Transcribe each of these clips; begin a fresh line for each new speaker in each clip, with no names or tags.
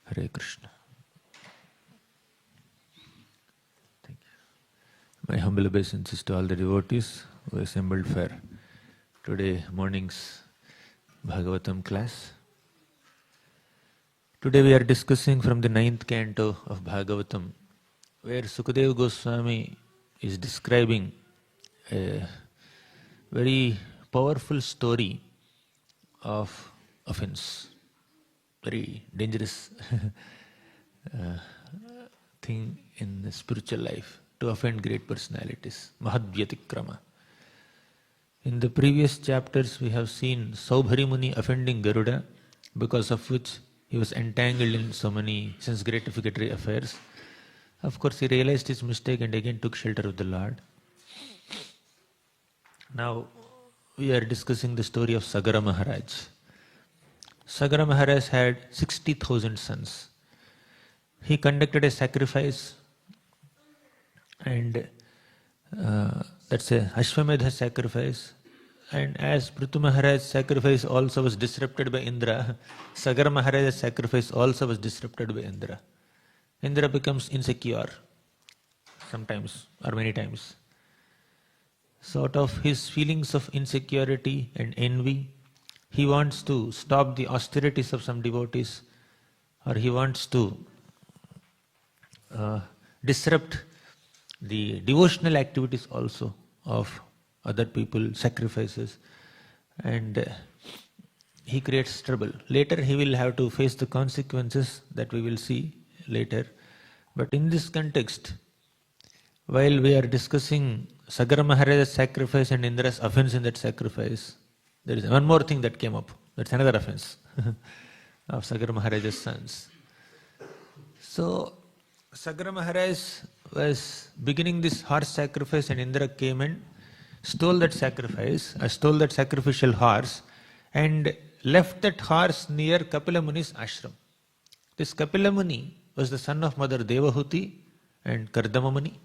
Hare Krishna. Thank you. My humble obeisances to all the devotees who assembled for today morning's Bhagavatam class. Today we are discussing from the 9th canto of Bhagavatam, where Sukadeva Goswami is describing a very powerful story of offense. Very dangerous thing in the spiritual life, to offend great personalities. Mahadvyatikrama. In the previous chapters we have seen Saubhari Muni offending Garuda, because of which he was entangled in so many sense gratificatory affairs. Of course he realized his mistake and again took shelter of the Lord. Now we are discussing the story of Sagar Maharaj. Sagar Maharaj had 60,000 sons. He conducted a sacrifice, and that's a Ashwamedha sacrifice. And as Prithu Maharaj's sacrifice also was disrupted by Indra, Sagar Maharaj's sacrifice also was disrupted by Indra. Indra becomes insecure sometimes or many times. So out of his feelings of insecurity and envy, he wants to stop the austerities of some devotees, or he wants to disrupt the devotional activities also of other people, sacrifices, and he creates trouble. Later he will have to face the consequences that we will see later. But in this context, while we are discussing Sagar Maharaj's sacrifice and Indra's offense in that sacrifice, there is one more thing that came up. That's another offense of Sagar Maharaj's sons. So Sagar Maharaj was beginning this horse sacrifice, and Indra came and stole that sacrifice, stole that sacrificial horse, and left that horse near Kapila Muni's ashram. This Kapila Muni was the son of Mother Devahuti and Kardama Muni.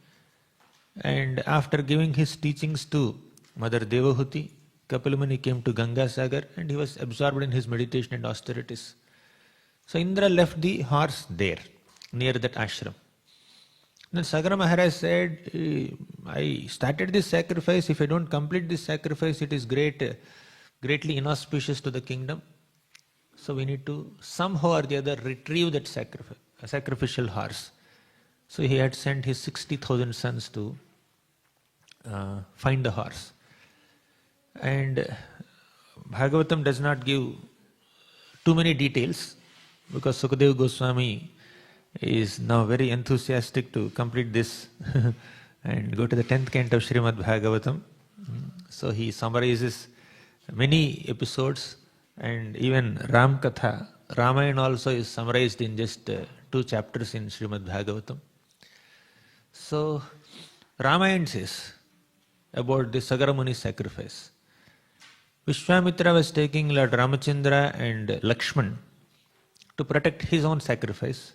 And after giving his teachings to Mother Devahuti, Kapila Muni came to Ganga Sagar and he was absorbed in his meditation and austerities. So Indra left the horse there, near that ashram. Then Sagar Maharaj said, I started this sacrifice, if I don't complete this sacrifice, it is greatly inauspicious to the kingdom. So we need to somehow or the other retrieve that sacrificial horse. So he had sent his 60,000 sons to find the horse. And Bhagavatam does not give too many details, because Sukadeva Goswami is now very enthusiastic to complete this and go to the 10th canto of Srimad Bhagavatam. So he summarizes many episodes, and even Ram Katha, Ramayana also is summarized in just 2 chapters in Srimad Bhagavatam. So Ramayana says about the Sagar Muni sacrifice. Vishwamitra was taking Lord Ramachandra and Lakshman to protect his own sacrifice.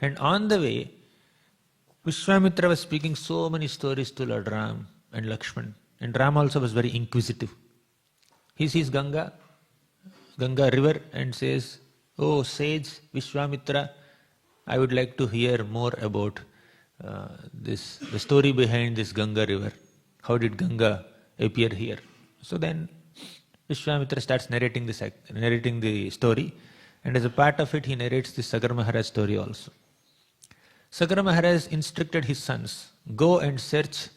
And on the way, Vishwamitra was speaking so many stories to Lord Ram and Lakshman. And Ram also was very inquisitive. He sees Ganga river, and says, "Oh sage Vishwamitra, I would like to hear more about the story behind this Ganga river. How did Ganga appear here?" So then Vishwamitra starts narrating the story, and as a part of it he narrates the Sagar Maharaj story also. Sagar Maharaj instructed his sons, go and search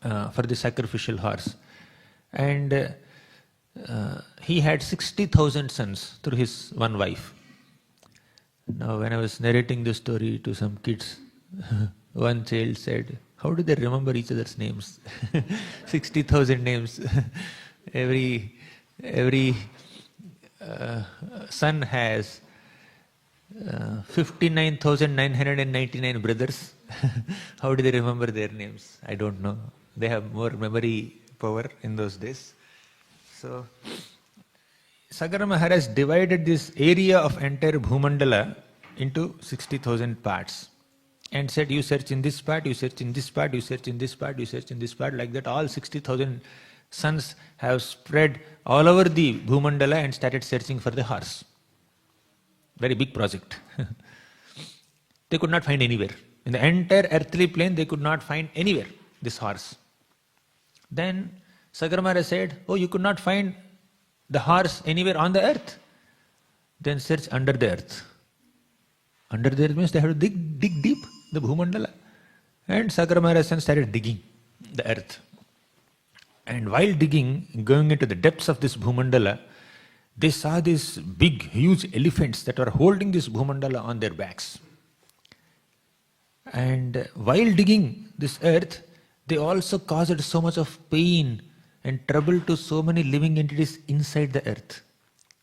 for the sacrificial horse. And he had 60,000 sons through his one wife. Now when I was narrating the story to some kids, one child said, how do they remember each other's names? 60,000 names. Every son has 59,999 brothers. How do they remember their names? I don't know. They have more memory power in those days. So Sagar Maharaj divided this area of entire Bhumandala into 60,000 parts and said, you search in this part, you search in this part, you search in this part, you search in this part. Like that, all 60,000 sons have spread all over the Bhumandala and started searching for the horse. very big project. They could not find anywhere. In the entire earthly plane, they could not find anywhere this horse. Then Sagar Maharaj said, oh, you could not find the horse anywhere on the earth? Then search under the earth. Under the earth means they have to dig deep, the Bhumandala. And Sagar Maharaj started digging the earth. And while digging, going into the depths of this Bhumandala, they saw these big, huge elephants that were holding this Bhumandala on their backs. And while digging this earth, they also caused so much of pain and trouble to so many living entities inside the earth.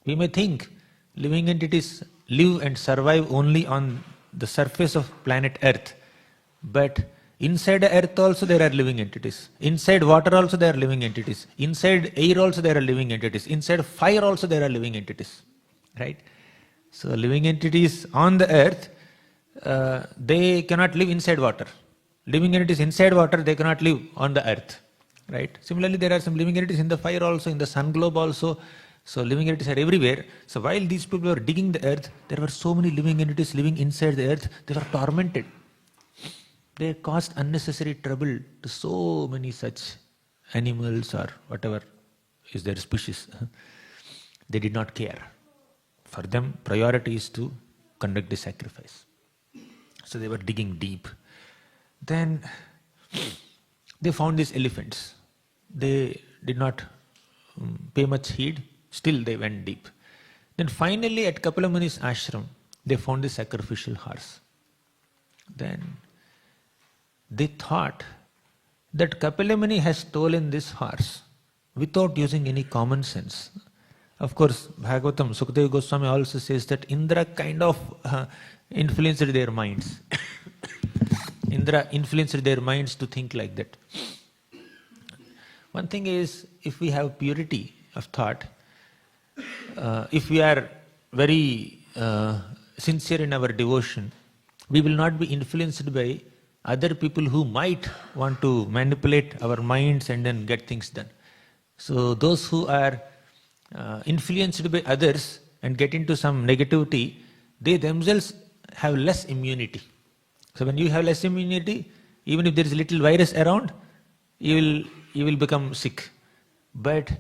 We may think living entities live and survive only on the surface of planet Earth, but inside the earth also there are living entities. Inside water also there are living entities. Inside air also there are living entities. Inside fire also there are living entities. Right? So living entities on the earth, they cannot live inside water. Living entities inside water, they cannot live on the earth. Right? Similarly, there are some living entities in the fire also, in the sun globe also. So living entities are everywhere. So while these people were digging the earth, there were so many living entities living inside the earth. They were tormented. They caused unnecessary trouble to so many such animals or whatever is their species. They did not care. For them, priority is to conduct the sacrifice. So they were digging deep. Then they found these elephants. They did not pay much heed. Still they went deep. Then finally at Kapila Muni's ashram, they found the sacrificial horse. Then they thought that Kapila Muni has stolen this horse without using any common sense. Of course, Bhagavatam, Sukadeva Goswami also says that Indra kind of influenced their minds. Indra influenced their minds to think like that. One thing is, if we have purity of thought, if we are very sincere in our devotion, we will not be influenced by other people who might want to manipulate our minds and then get things done. So those who are influenced by others and get into some negativity, they themselves have less immunity. So when you have less immunity, even if there is a little virus around, you will become sick. But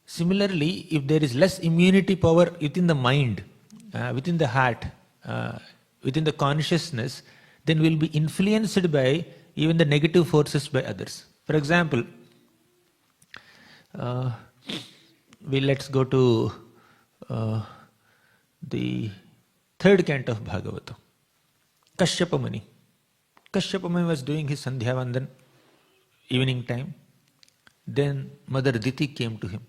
similarly, if there is less immunity power within the mind, within the heart, within the consciousness, then we will be influenced by even the negative forces by others. For example, let's go to the third canto of Bhagavatam. Kashyapa Muni. Kashyapa Muni was doing his Sandhya Vandan, evening time. Then Mother Diti came to him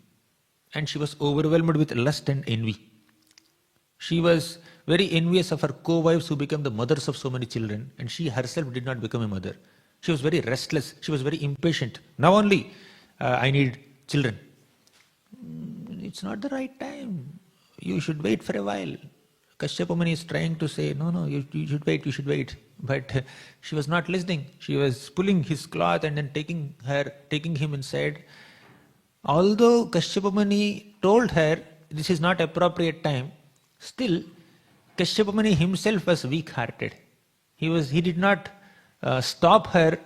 and she was overwhelmed with lust and envy. She was very envious of her co-wives who became the mothers of so many children, and she herself did not become a mother. She was very restless, she was very impatient. Now only I need children. It's not the right time. You should wait for a while. Kashyapa Muni is trying to say, no, you should wait. But she was not listening. She was pulling his cloth and then taking him inside. Although Kashyapa Muni told her this is not appropriate time, still Kashyapa Muni himself was weak-hearted. He did not stop her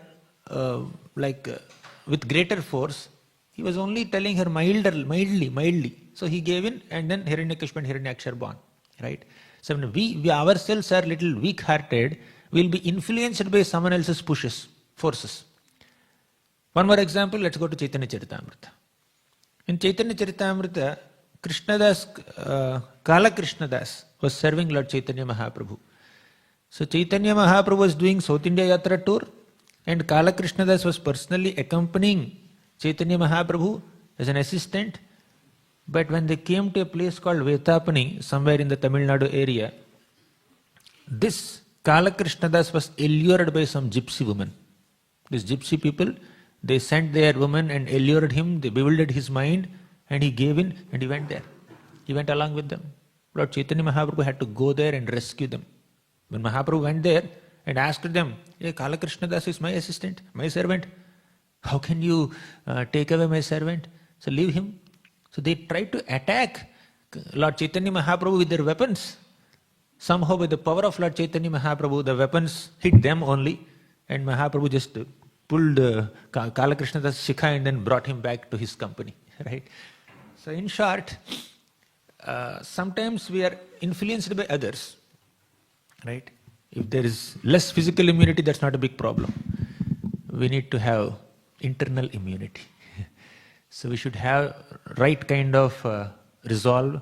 with greater force. He was only telling her mildly. So he gave in, and then Hiranyakashipu and Hiranyaksha are born. Right? So when we ourselves are little weak-hearted, we will be influenced by someone else's forces. One more example, let's go to Chaitanya Charitamrita. In Chaitanya Charitamrita, Kala Krishna Das was serving Lord Chaitanya Mahaprabhu. So Chaitanya Mahaprabhu was doing South India Yatra tour, and Kala Krishna Das was personally accompanying Chaitanya Mahaprabhu as an assistant. But when they came to a place called Vetapani, somewhere in the Tamil Nadu area, this Kala Krishna Das was allured by some gypsy women. These gypsy people, they sent their woman and allured him, they bewildered his mind, and he gave in and he went there. He went along with them. Lord Chaitanya Mahaprabhu had to go there and rescue them. When Mahaprabhu went there and asked them, hey, Kala Krishna Das is my assistant, my servant. How can you take away my servant? So leave him. So they tried to attack Lord Chaitanya Mahaprabhu with their weapons. Somehow by the power of Lord Chaitanya Mahaprabhu, the weapons hit them only, and Mahaprabhu just pulled Kalakrishna Das Shikha and then brought him back to his company. Right? So in short, sometimes we are influenced by others. Right? If there is less physical immunity, that's not a big problem. We need to have internal immunity. So we should have right kind of resolve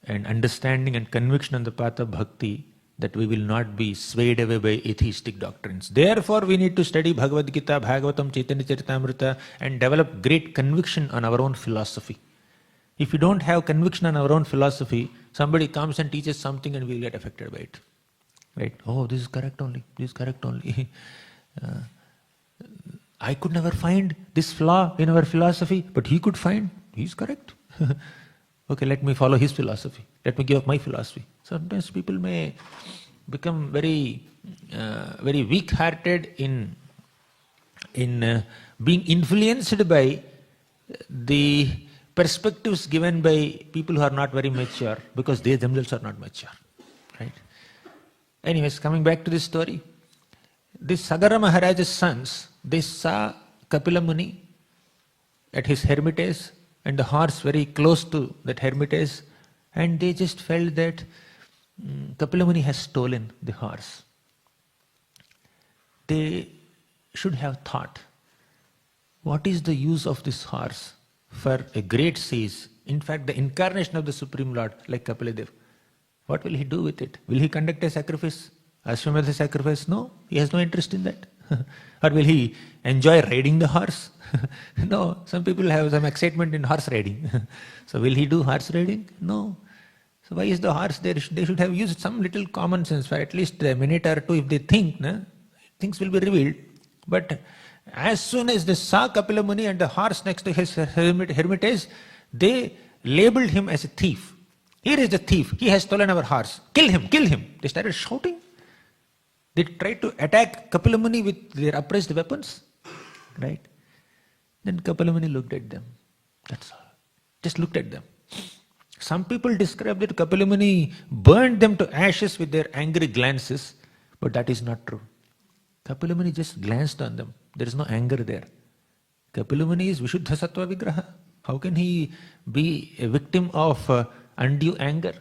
and understanding and conviction on the path of bhakti, that we will not be swayed away by atheistic doctrines. Therefore, we need to study Bhagavad Gita, Bhagavatam, Chaitanya Charitamrita and develop great conviction on our own philosophy. If we don't have conviction on our own philosophy, somebody comes and teaches something and we'll get affected by it. Right? Oh, this is correct only. This is correct only. I could never find this flaw in our philosophy, but he could find. He's correct. Okay, let me follow his philosophy. Let me give up my philosophy. Sometimes people may become very weak-hearted in being influenced by the perspectives given by people who are not very mature, because they themselves are not mature. Right? Anyways, coming back to this story, this Sagar Maharaj's sons, they saw Kapila Muni at his hermitage and the horse very close to that hermitage, and they just felt that Kapila Muni has stolen the horse. They should have thought, what is the use of this horse for a great sage, in fact the incarnation of the Supreme Lord like Kapila Dev? What will he do with it? Will he conduct a sacrifice? Ashwamedha sacrifice? No, he has no interest in that. Or will he enjoy riding the horse? No, some people have some excitement in horse riding. So will he do horse riding? No. So why is the horse there? They should have used some little common sense for at least a minute or two. If they think, things will be revealed. But as soon as they saw Kapila Muni and the horse next to his hermitage, they labeled him as a thief. Here is the thief. He has stolen our horse. Kill him, kill him. They started shouting. They tried to attack Kapila Muni with their upraised weapons. Right? Then Kapila Muni looked at them. That's all. Just looked at them. Some people describe that Kapila Muni burned them to ashes with their angry glances, but that is not true. Kapila Muni just glanced on them. There is no anger there. Kapila Muni is Vishuddha Sattva Vigraha. How can he be a victim of undue anger?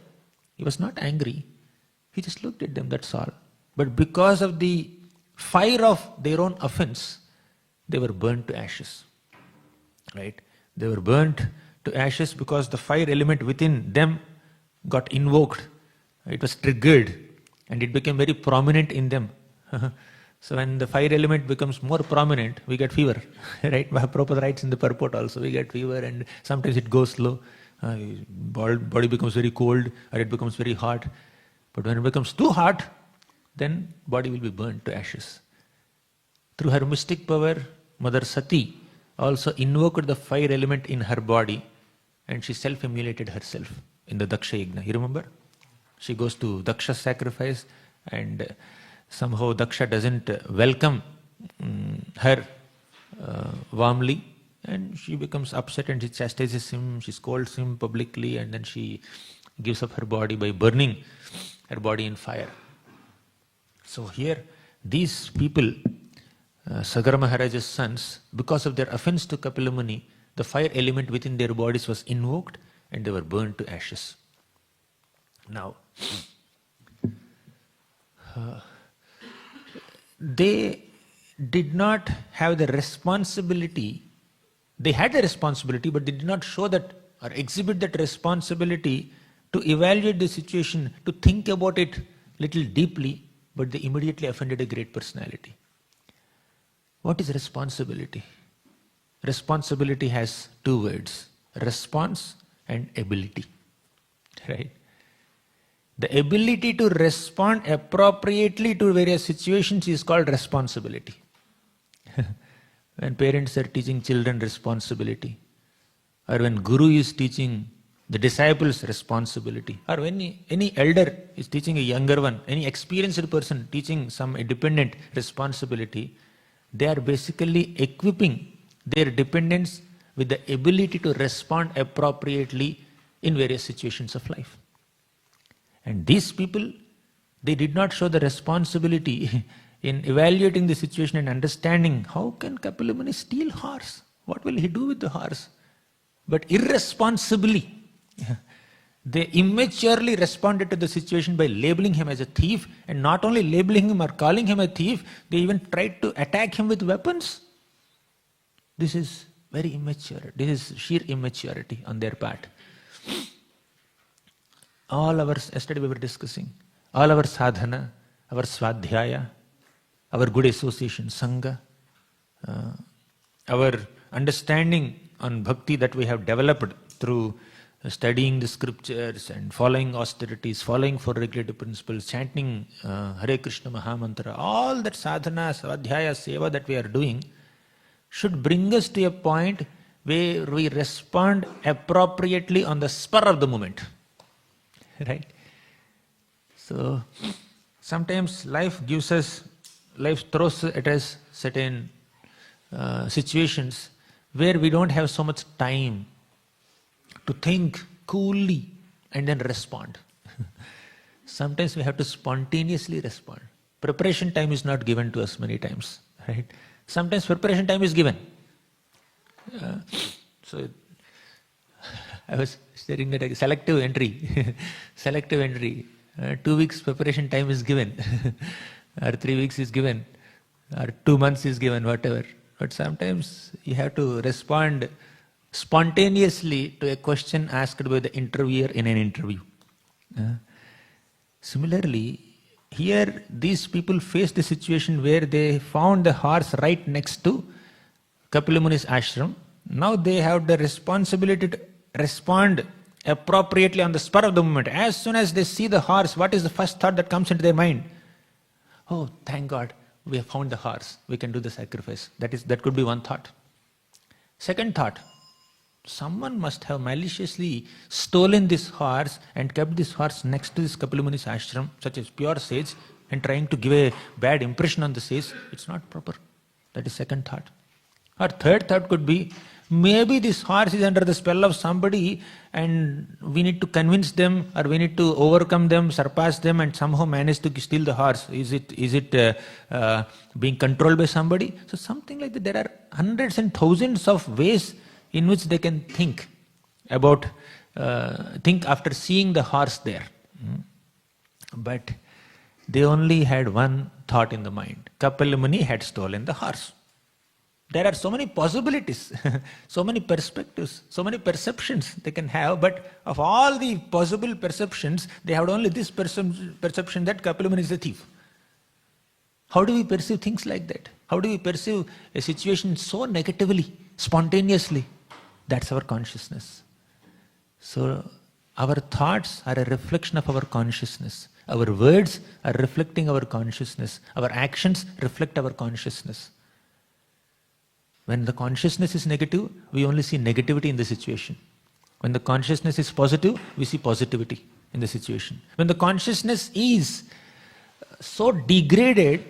He was not angry. He just looked at them, that's all. But because of the fire of their own offense, they were burnt to ashes. Right? They were burnt to ashes because the fire element within them got invoked. It was triggered and it became very prominent in them. So when the fire element becomes more prominent, we get fever. Right? Prabhupada writes in the purport also, we get fever and sometimes it goes slow. Body becomes very cold or it becomes very hot. But when it becomes too hot, then body will be burnt to ashes. Through her mystic power, Mother Sati also invoked the fire element in her body and she self-immolated herself in the Daksha Yajna. You remember? She goes to Daksha's sacrifice and somehow Daksha doesn't welcome her warmly and she becomes upset and she chastises him, she scolds him publicly and then she gives up her body by burning her body in fire. So here, these people, Sagar Maharaj's sons, because of their offense to Kapila Muni, the fire element within their bodies was invoked and they were burned to ashes. Now, they did not have the responsibility, they had the responsibility, but they did not show that or exhibit that responsibility to evaluate the situation, to think about it little deeply, but they immediately offended a great personality. What is responsibility? Responsibility has two words, response and ability. Right? The ability to respond appropriately to various situations is called responsibility. When parents are teaching children responsibility, or when Guru is teaching the disciples responsibility, or when any elder is teaching a younger one, any experienced person teaching some dependent responsibility, they are basically equipping their dependents with the ability to respond appropriately in various situations of life. And these people, they did not show the responsibility in evaluating the situation and understanding how can Kapila Muni steal horse? What will he do with the horse? But irresponsibly, they immaturely responded to the situation by labeling him as a thief, and not only labeling him or calling him a thief, they even tried to attack him with weapons. This is very immature. This is sheer immaturity on their part. Yesterday we were discussing, all our sadhana, our swadhyaya, our good association, sangha, our understanding on bhakti that we have developed through studying the scriptures and following austerities, following four regulative principles, chanting harekrishna mahamantra, all that sadhana, swadhyaya, seva that we are doing should bring us to a point where we respond appropriately on the spur of the moment. Right? So, sometimes life throws at us certain situations where we don't have so much time to think coolly and then respond. Sometimes we have to spontaneously respond. Preparation time is not given to us many times, right? Sometimes preparation time is given. So I was stating that selective entry, 2 weeks preparation time is given, or 3 weeks is given, or 2 months is given, whatever. But sometimes you have to respond spontaneously to a question asked by the interviewer in an interview. Similarly, here these people faced a situation where they found the horse right next to Kapila Muni's ashram. Now they have the responsibility to respond appropriately on the spur of the moment. As soon as they see the horse, what is the first thought that comes into their mind? Oh, thank God, we have found the horse. We can do the sacrifice. That could be one thought. Second thought, someone must have maliciously stolen this horse and kept this horse next to this Kapila Muni's ashram, such as pure sage, and trying to give a bad impression on the sage. It's not proper. That is second thought. Or third thought could be, maybe this horse is under the spell of somebody and we need to convince them, or we need to overcome them, surpass them, and somehow manage to steal the horse. Is it being controlled by somebody? So something like that. There are hundreds and thousands of ways in which they can think after seeing the horse there. But they only had one thought in the mind. Kapila Muni had stolen the horse. There are so many possibilities, so many perspectives, so many perceptions they can have, but of all the possible perceptions, they have only this perception that Kapila Muni is a thief. How do we perceive things like that? How do we perceive a situation so negatively, spontaneously? That's our consciousness. So, our thoughts are a reflection of our consciousness. Our words are reflecting our consciousness. Our actions reflect our consciousness. When the consciousness is negative, we only see negativity in the situation. When the consciousness is positive, we see positivity in the situation. When the consciousness is so degraded,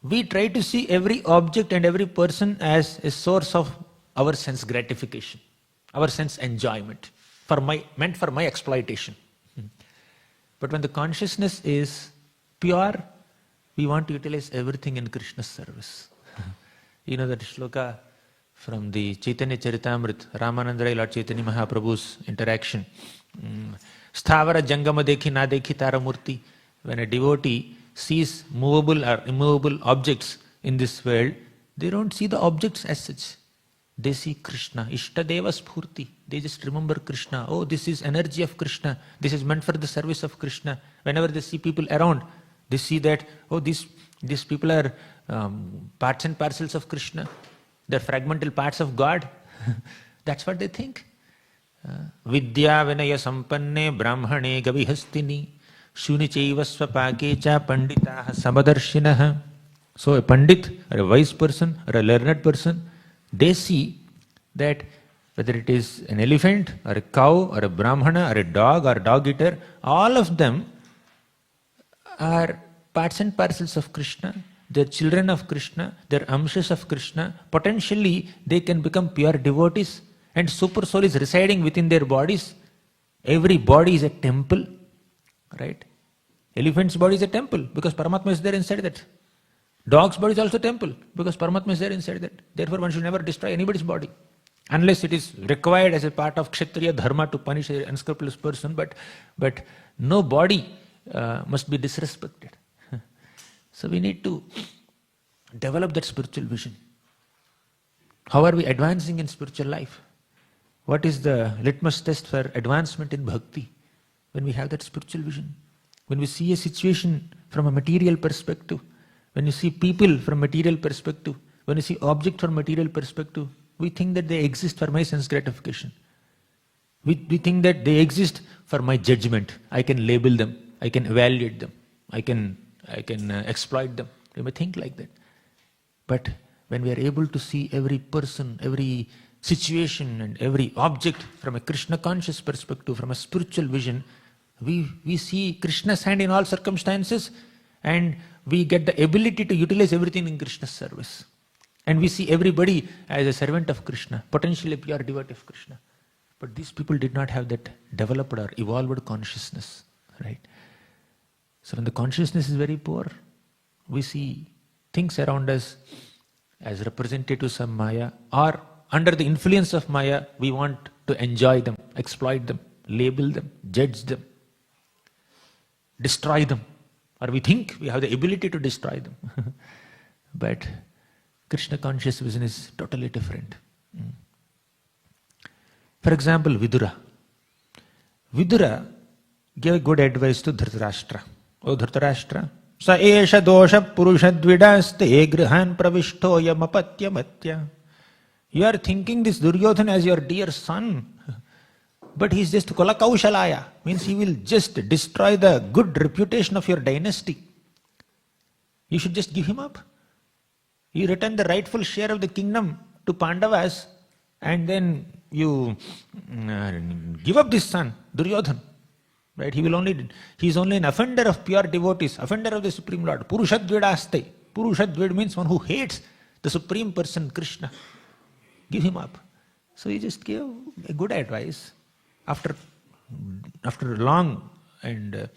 we try to see every object and every person as a source of our sense gratification, our sense enjoyment, meant for my exploitation. But when the consciousness is pure, we want to utilize everything in Krishna's service. You know that shloka from the Chaitanya Charitamrita, Ramananda Lord Chaitanya Mahaprabhu's interaction. Sthavara jangama dekhi na dekhi tara murti. When a devotee sees movable or immovable objects in this world, they don't see the objects as such. They see Krishna, Ishtadeva Spurti. They just remember Krishna. Oh, this is energy of Krishna. This is meant for the service of Krishna. Whenever they see people around, they see that, oh, these people are parts and parcels of Krishna. They're fragmental parts of God. That's what they think. Vidya vinaya sampanne brahmane gavihastini shunichaiva swapakecha panditaha samadarshinaha. So a pandit or a wise person or a learned person, they see that whether it is an elephant or a cow or a brahmana or a dog or a dog eater, all of them are parts and parcels of Krishna. They're children of Krishna, they're amshas of Krishna. Potentially, they can become pure devotees, and super soul is residing within their bodies. Every body is a temple, right? Elephant's body is a temple because Paramatma is there inside that. Dog's body is also a temple because Paramatma is there inside that. Therefore, one should never destroy anybody's body unless it is required as a part of Kshatriya dharma to punish an unscrupulous person. But no body must be disrespected. So we need to develop that spiritual vision. How are we advancing in spiritual life? What is the litmus test for advancement in bhakti? When we have that spiritual vision. When we see a situation from a material perspective, when you see people from material perspective, when you see objects from material perspective, we think that they exist for my sense gratification. We think that they exist for my judgment. I can label them, I can evaluate them, I can exploit them. We may think like that. But when we are able to see every person, every situation and every object from a Krishna conscious perspective, from a spiritual vision, we see Krishna's hand in all circumstances, and we get the ability to utilize everything in Krishna's service. And we see everybody as a servant of Krishna, potentially a pure devotee of Krishna. But these people did not have that developed or evolved consciousness, right? So when the consciousness is very poor, we see things around us as representatives of Maya, or under the influence of Maya, we want to enjoy them, exploit them, label them, judge them, destroy them, or we think we have the ability to destroy them. But Krishna conscious vision is totally different. For example, Vidura. Vidura gave good advice to Dhritarashtra. Oh Dhritarashtra, sa esha dosha purushadvidaste grihan pravishto yamapatya matya. You are thinking this Duryodhana as your dear son, but he is just Kolakaushalaya, means he will just destroy the good reputation of your dynasty. You should just give him up. You return the rightful share of the kingdom to Pandavas, and then you give up this son, Duryodhana. Right? He is only an offender of pure devotees, offender of the Supreme Lord. Purushadvidaste. Purushadvid means one who hates the Supreme Person, Krishna. Give him up. So he just gave a good advice. After long and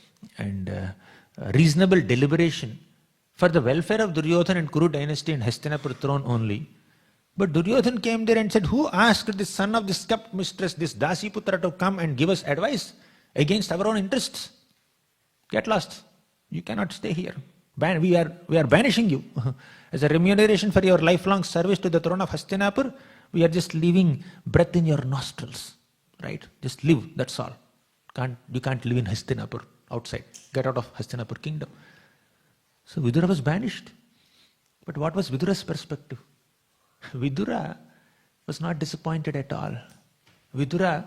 reasonable deliberation, for the welfare of Duryodhana and Kuru dynasty and Hastinapur throne only. But Duryodhana came there and said, who asked the son of this kept mistress, this Dasiputra, to come and give us advice against our own interests? Get lost. You cannot stay here. We are banishing you. As a remuneration for your lifelong service to the throne of Hastinapur, we are just leaving breath in your nostrils. Right? Just live, that's all. You can't live in Hastinapur, outside. Get out of Hastinapur kingdom. So Vidura was banished. But what was Vidura's perspective? Vidura was not disappointed at all. Vidura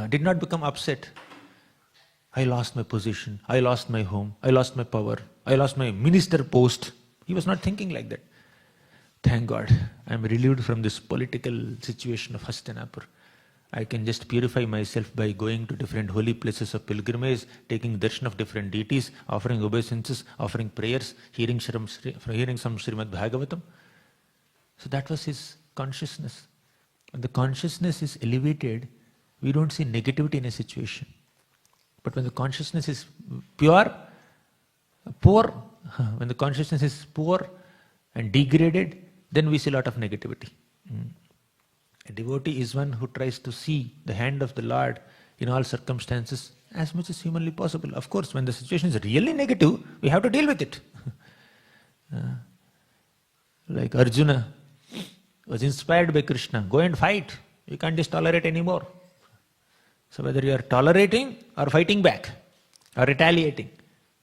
did not become upset. I lost my position, I lost my home, I lost my power, I lost my minister post. He was not thinking like that. Thank God, I am relieved from this political situation of Hastinapur. I can just purify myself by going to different holy places of pilgrimage, taking darshan of different deities, offering obeisances, offering prayers, hearing some Srimad Bhagavatam. So that was his consciousness. When the consciousness is elevated, we don't see negativity in a situation. But when the consciousness is poor, when the consciousness is poor and degraded, then we see a lot of negativity. A devotee is one who tries to see the hand of the Lord in all circumstances as much as humanly possible. Of course, when the situation is really negative, we have to deal with it. Like Arjuna was inspired by Krishna, go and fight. You can't just tolerate anymore. So whether you are tolerating or fighting back or retaliating,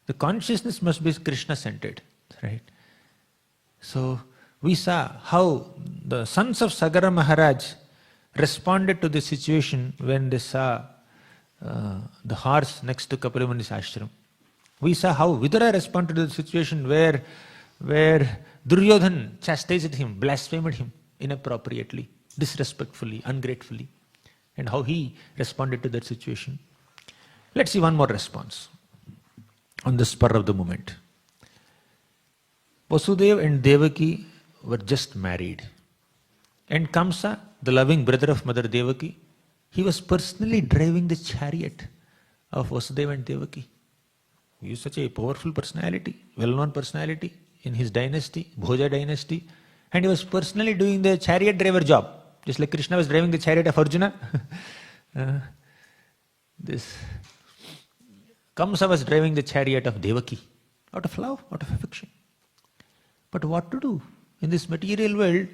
the consciousness must be Krishna-centered, right? So we saw how the sons of Sagar Maharaj responded to the situation when they saw the horse next to Kapilmuni's ashram. We saw how Vidura responded to the situation where Duryodhana chastised him, blasphemed him inappropriately, disrespectfully, ungratefully, and how he responded to that situation. Let's see one more response on the spur of the moment. Vasudeva and Devaki were just married. And Kamsa, the loving brother of Mother Devaki, he was personally driving the chariot of Vasudeva and Devaki. He is such a powerful personality, well-known personality in his dynasty, Bhoja dynasty, and he was personally doing the chariot driver job, just like Krishna was driving the chariot of Arjuna. This Kamsa was driving the chariot of Devaki, out of love, out of affection. But what to do? In this material world,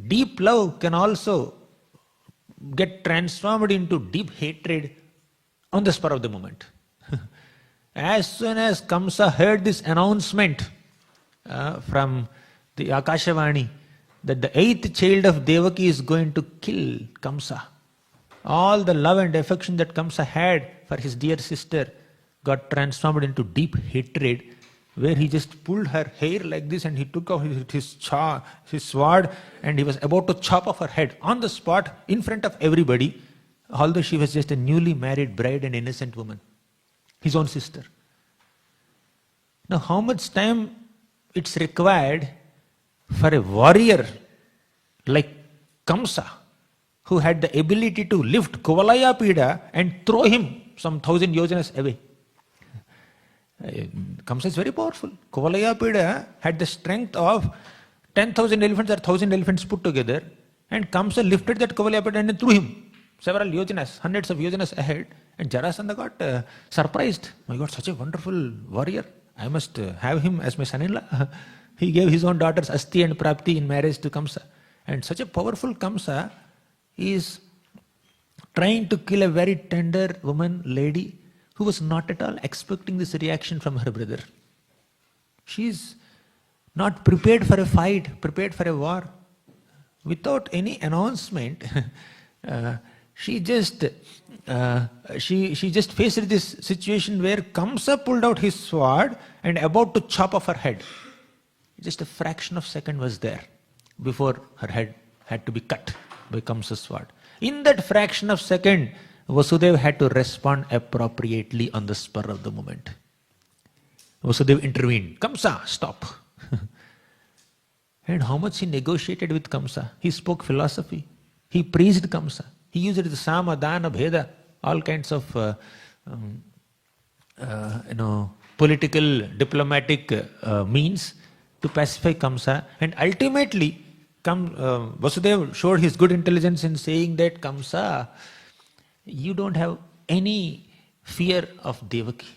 deep love can also get transformed into deep hatred on the spur of the moment. As soon as Kamsa heard this announcement from the Akashavani that the 8th child of Devaki is going to kill Kamsa, all the love and affection that Kamsa had for his dear sister got transformed into deep hatred, where he just pulled her hair like this and he took off his sword and he was about to chop off her head on the spot in front of everybody, although she was just a newly married bride and innocent woman, his own sister. Now, how much time it's required for a warrior like Kamsa, who had the ability to lift Kuvalaya Pida and throw him some 1,000 yojanas away? Kamsa is very powerful. Kuvalaya Pida had the strength of 10,000 elephants or 1,000 elephants put together, and Kamsa lifted that Kuvalaya Pida and threw him several yojanas, hundreds of yojanas ahead, and Jarasandha got surprised. My God, such a wonderful warrior. I must have him as my son-in-law. He gave his own daughters Asti and Prapti in marriage to Kamsa. And such a powerful Kamsa is trying to kill a very tender woman, lady, who was not at all expecting this reaction from her brother. She is not prepared for a fight, prepared for a war. Without any announcement, she just faced this situation where Kamsa pulled out his sword and about to chop off her head. Just a fraction of a second was there before her head had to be cut by Kamsa's sword. In that fraction of a second, Vasudeva had to respond appropriately on the spur of the moment. Vasudeva intervened. Kamsa, stop. And how much he negotiated with Kamsa. He spoke philosophy. He praised Kamsa. He used the sama, dana, bheda, all kinds of political, diplomatic means to pacify Kamsa. And ultimately, Vasudeva showed his good intelligence in saying that, Kamsa, you don't have any fear of Devaki,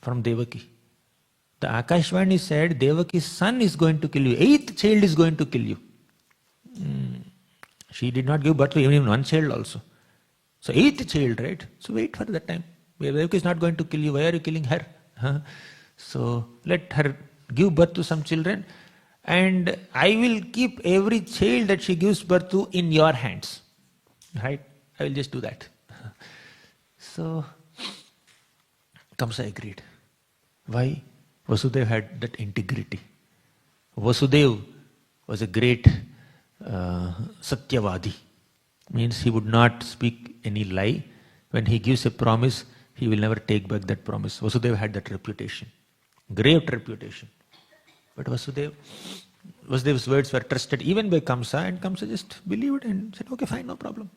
from Devaki. The Akashvani said, Devaki's son is going to kill you. 8th child is going to kill you. She did not give birth to even one child also. So 8th child, right? So wait for that time. Devaki is not going to kill you. Why are you killing her? So let her give birth to some children, and I will keep every child that she gives birth to in your hands. Right? I will just do that. So Kamsa agreed. Why? Vasudeva had that integrity. Vasudeva was a great Satyavadi. Means he would not speak any lie. When he gives a promise, he will never take back that promise. Vasudeva had that reputation. Great reputation. But Vasudeva's words were trusted even by Kamsa, and Kamsa just believed and said, okay, fine, no problem.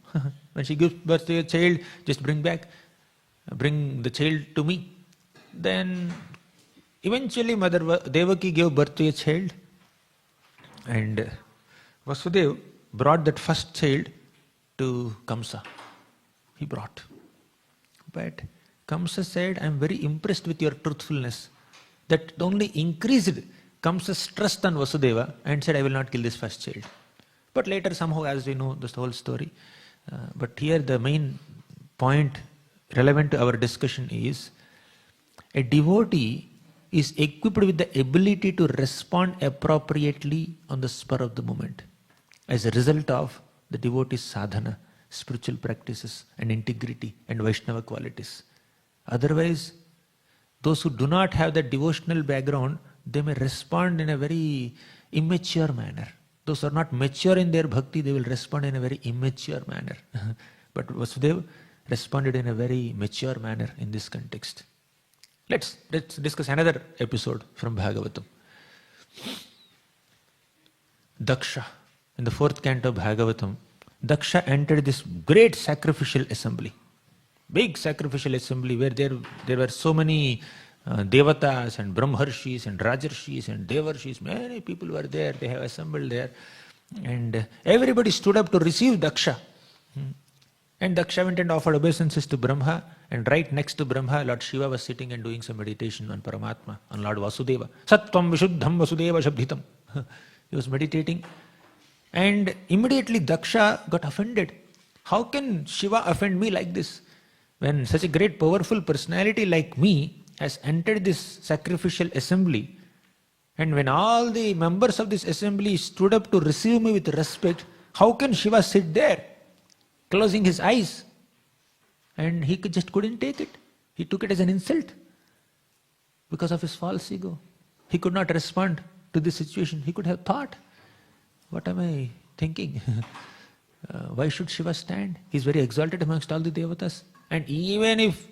When she gives birth to a child, just bring the child to me. Then eventually Mother Devaki gave birth to a child, and Vasudeva brought that first child to Kamsa. He brought. But Kamsa said, I am very impressed with your truthfulness. That only increased Kamsa's trust on Vasudeva, and said, I will not kill this first child. But later somehow, as we know, this whole story. But here the main point relevant to our discussion is, a devotee is equipped with the ability to respond appropriately on the spur of the moment as a result of the devotee's sadhana, spiritual practices and integrity and Vaishnava qualities. Otherwise, those who do not have that devotional background, they may respond in a very immature manner. Those who are not mature in their bhakti, they will respond in a very immature manner. But Vasudeva responded in a very mature manner in this context. Let's discuss another episode from Bhagavatam. Daksha, in the 4th canto of Bhagavatam, Daksha entered this great sacrificial assembly. big sacrificial assembly where there were so many devatas and brahmarshis and rajarshis and devarshis. Many people were there. They have assembled there. And everybody stood up to receive Daksha. And Daksha went and offered obeisances to Brahma, and right next to Brahma, Lord Shiva was sitting and doing some meditation on Paramatma, on Lord Vasudeva. Sattvam Vishuddham Vasudeva Shabdhitam. He was meditating. And immediately Daksha got offended. How can Shiva offend me like this? When such a great powerful personality like me has entered this sacrificial assembly, and when all the members of this assembly stood up to receive me with respect, how can Shiva sit there, closing his eyes? And he just couldn't take it. He took it as an insult because of his false ego. He could not respond to this situation. He could have thought, what am I thinking? Why should Shiva stand? He's very exalted amongst all the devatas. And even if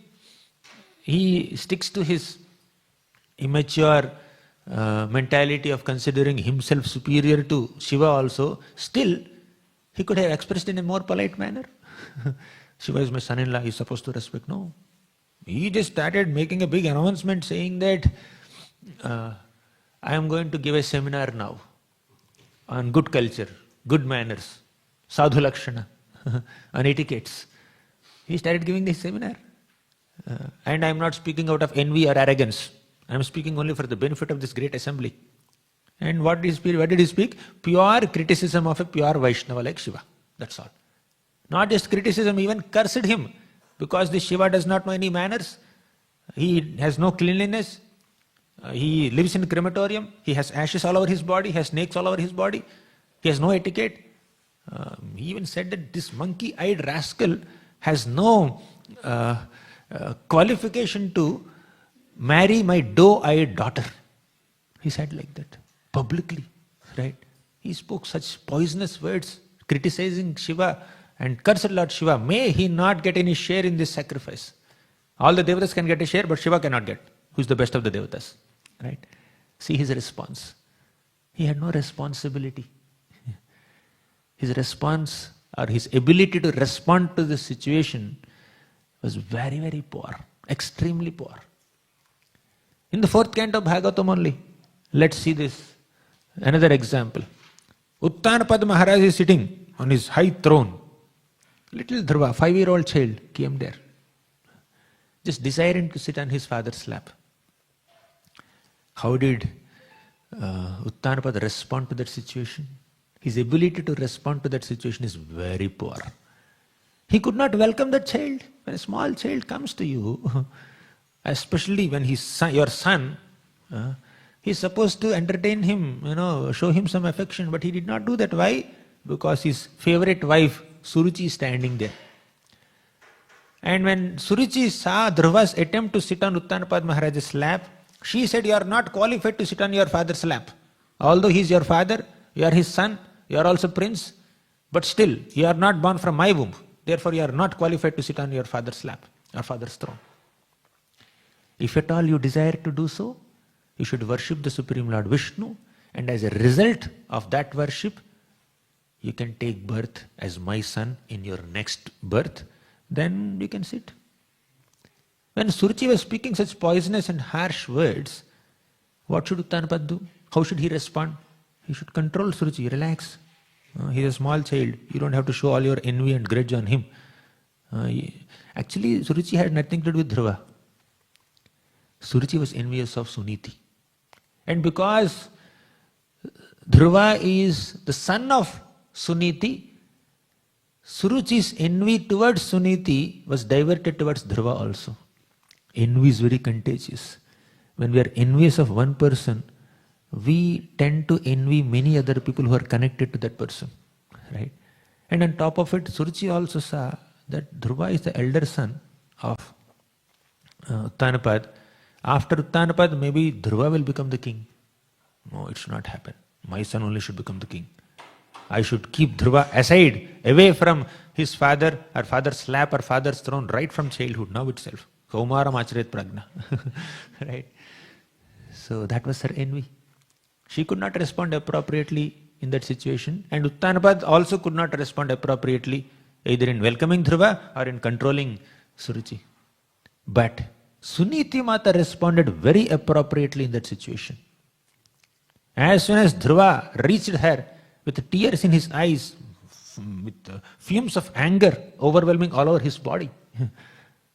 he sticks to his immature mentality of considering himself superior to Shiva also, still he could have expressed in a more polite manner. Shiva is my son-in-law, he's supposed to respect. No. He just started making a big announcement saying that I am going to give a seminar now on good culture, good manners, sadhu lakshana, on etiquettes. He started giving this seminar. And I am not speaking out of envy or arrogance. I am speaking only for the benefit of this great assembly. And what did he speak? Pure criticism of a pure Vaishnava like Shiva. That's all. Not just criticism, even cursed him. Because this Shiva does not know any manners. He has no cleanliness. He lives in a crematorium. He has ashes all over his body. He has snakes all over his body. He has no etiquette. He even said that this monkey-eyed rascal has no qualification to marry my doe-eyed daughter. He said like that, publicly, right? He spoke such poisonous words, criticizing Shiva and cursed Lord Shiva. May he not get any share in this sacrifice. All the devatas can get a share, but Shiva cannot get, who's the best of the devatas, right? See his response. He had no responsibility. His response or his ability to respond to the situation was very, very poor, extremely poor. In the 4th canto of Bhagavatam only, let's see this. Another example. Uttanapad Maharaj is sitting on his high throne. Little Dhruva, 5-year-old child, came there, just desiring to sit on his father's lap. How did Uttanapad respond to that situation? His ability to respond to that situation is very poor. He could not welcome that child. When a small child comes to you, especially when he's your son, he's supposed to entertain him, show him some affection, but he did not do that. Why? Because his favorite wife, Suruchi, is standing there. And when Suruchi saw Dhruva's attempt to sit on Uttanapad Maharaj's lap, she said, you are not qualified to sit on your father's lap. Although he is your father, you are his son, you are also prince, but still, you are not born from my womb. Therefore, you are not qualified to sit on your father's lap, your father's throne. If at all you desire to do so, you should worship the Supreme Lord Vishnu, and as a result of that worship, you can take birth as my son in your next birth, then you can sit. When Suruchi was speaking such poisonous and harsh words, what should Uttanapad do? How should he respond? He should control Suruchi, relax. He is a small child. You don't have to show all your envy and grudge on him. Actually, Suruchi had nothing to do with Dhruva. Suruchi was envious of Suniti. And because Dhruva is the son of Suniti, Suruchi's envy towards Suniti was diverted towards Dhruva also. Envy is very contagious. When we are envious of one person, we tend to envy many other people who are connected to that person, right? And on top of it, Suruchi also saw that Dhruva is the elder son of Uttanapad. After Uttanapad, maybe Dhruva will become the king. No, it should not happen. My son only should become the king. I should keep Dhruva aside, away from his father or father's lap or father's throne, right from childhood, now itself. Kaumaram acharet pragna. Right? So that was her envy. She could not respond appropriately in that situation, and Uttanapad also could not respond appropriately, either in welcoming Dhruva or in controlling Suruchi. But Suniti Mata responded very appropriately in that situation. As soon as Dhruva reached her with tears in his eyes, with fumes of anger overwhelming all over his body,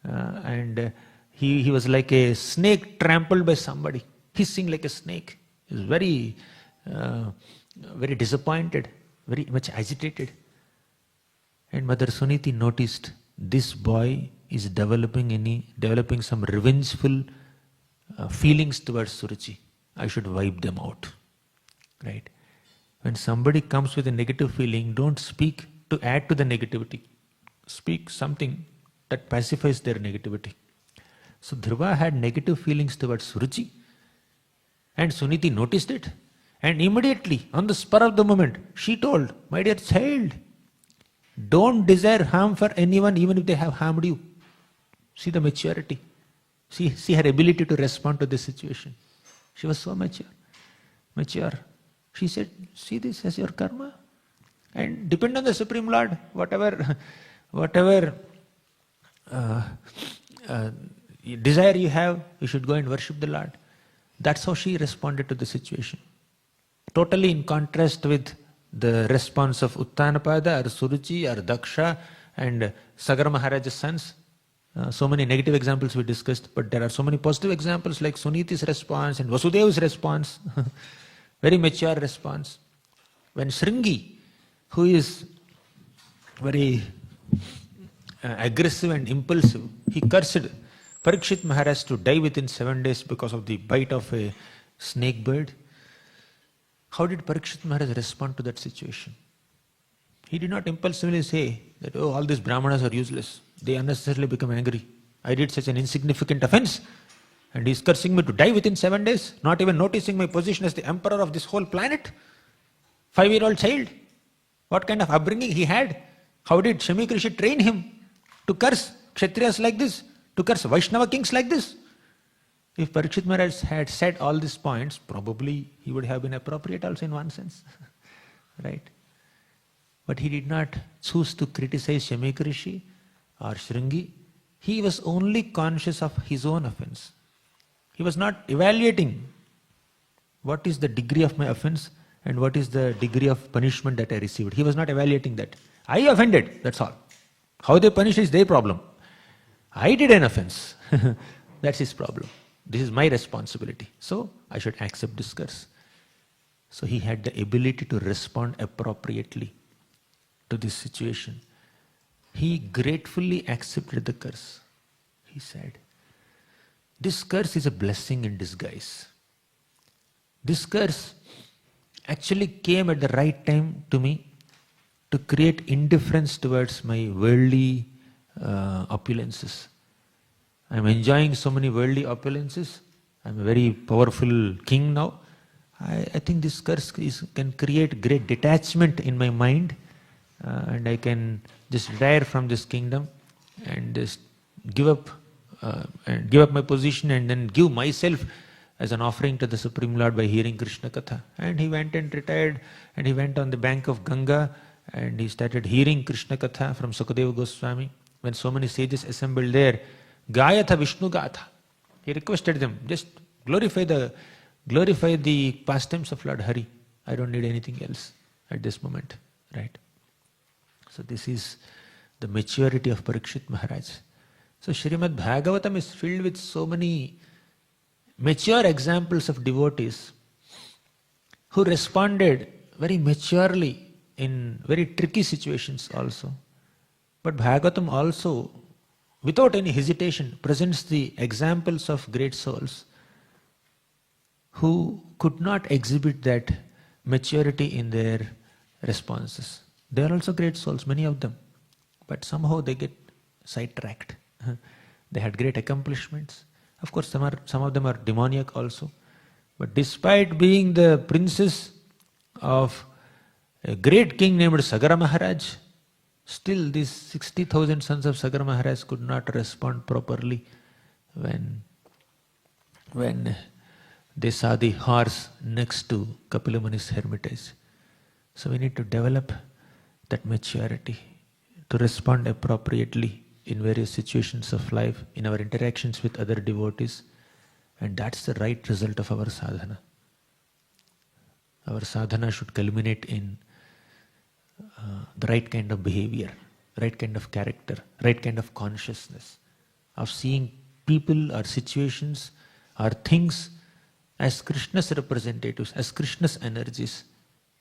and he was like a snake trampled by somebody, hissing like a snake. He was very disappointed, very much agitated. And Mother Suniti noticed this boy is developing some revengeful feelings towards Suruchi. I should wipe them out. Right? When somebody comes with a negative feeling, don't speak to add to the negativity. Speak something that pacifies their negativity. So Dhruva had negative feelings towards Suruchi, and Suniti noticed it. And immediately, on the spur of the moment, she told, my dear child, don't desire harm for anyone even if they have harmed you. See the maturity. See her ability to respond to this situation. She was so mature. She said, see this as your karma. And depend on the Supreme Lord, whatever desire you have, you should go and worship the Lord. That's how she responded to the situation. Totally in contrast with the response of Uttanapada or Suruchi or Daksha and Sagar Maharaj's sons. So many negative examples we discussed, but there are so many positive examples like Suniti's response and Vasudev's response. Very mature response. When Shringi, who is very aggressive and impulsive, he cursed Parikshit Maharaj to die within 7 days because of the bite of a snake bird. How did Parikshit Maharaj respond to that situation? He did not impulsively say that, oh, all these Brahmanas are useless. They unnecessarily become angry. I did such an insignificant offense and he is cursing me to die within 7 days, not even noticing my position as the emperor of this whole planet. 5-year-old child. What kind of upbringing he had? How did Shami Krishi train him to curse Kshatriyas like this? To curse Vaishnava kings like this? If Parikshit Maharaj had said all these points, probably he would have been appropriate also in one sense. Right? But he did not choose to criticize Shami Krishi or Shringi. He was only conscious of his own offense. He was not evaluating what is the degree of my offense and what is the degree of punishment that I received. He was not evaluating that. I offended, that's all. How they punish is their problem. I did an offense. That's his problem. This is my responsibility. So I should accept this curse. So he had the ability to respond appropriately to this situation. He gratefully accepted the curse. He said, this curse is a blessing in disguise. This curse actually came at the right time to me to create indifference towards my worldly opulences. I'm enjoying so many worldly opulences. I'm a very powerful king now. I think this curse can create great detachment in my mind, and I can just retire from this kingdom and just give up my position and then give myself as an offering to the Supreme Lord by hearing Krishna Katha. And he went and retired, and he went on the bank of Ganga and he started hearing Krishna Katha from Sukadeva Goswami. When so many sages assembled there, Gayatha Vishnu Gatha. He requested them, just glorify the pastimes of Lord Hari. I don't need anything else at this moment. Right? So this is the maturity of Parikshit Maharaj. So Srimad Bhagavatam is filled with so many mature examples of devotees who responded very maturely in very tricky situations also. But Bhagavatam also, without any hesitation, presents the examples of great souls who could not exhibit that maturity in their responses. They are also great souls, many of them, but somehow they get sidetracked. They had great accomplishments. Of course, some of them are demoniac also. But despite being the princes of a great king named Sagar Maharaj, still these 60,000 sons of Sagar Maharaj could not respond properly when they saw the horse next to Kapila Muni's hermitage. So we need to develop that maturity to respond appropriately in various situations of life, in our interactions with other devotees, and that's the right result of our sadhana. Our sadhana should culminate in the right kind of behavior, right kind of character, right kind of consciousness, of seeing people or situations or things as Krishna's representatives, as Krishna's energies,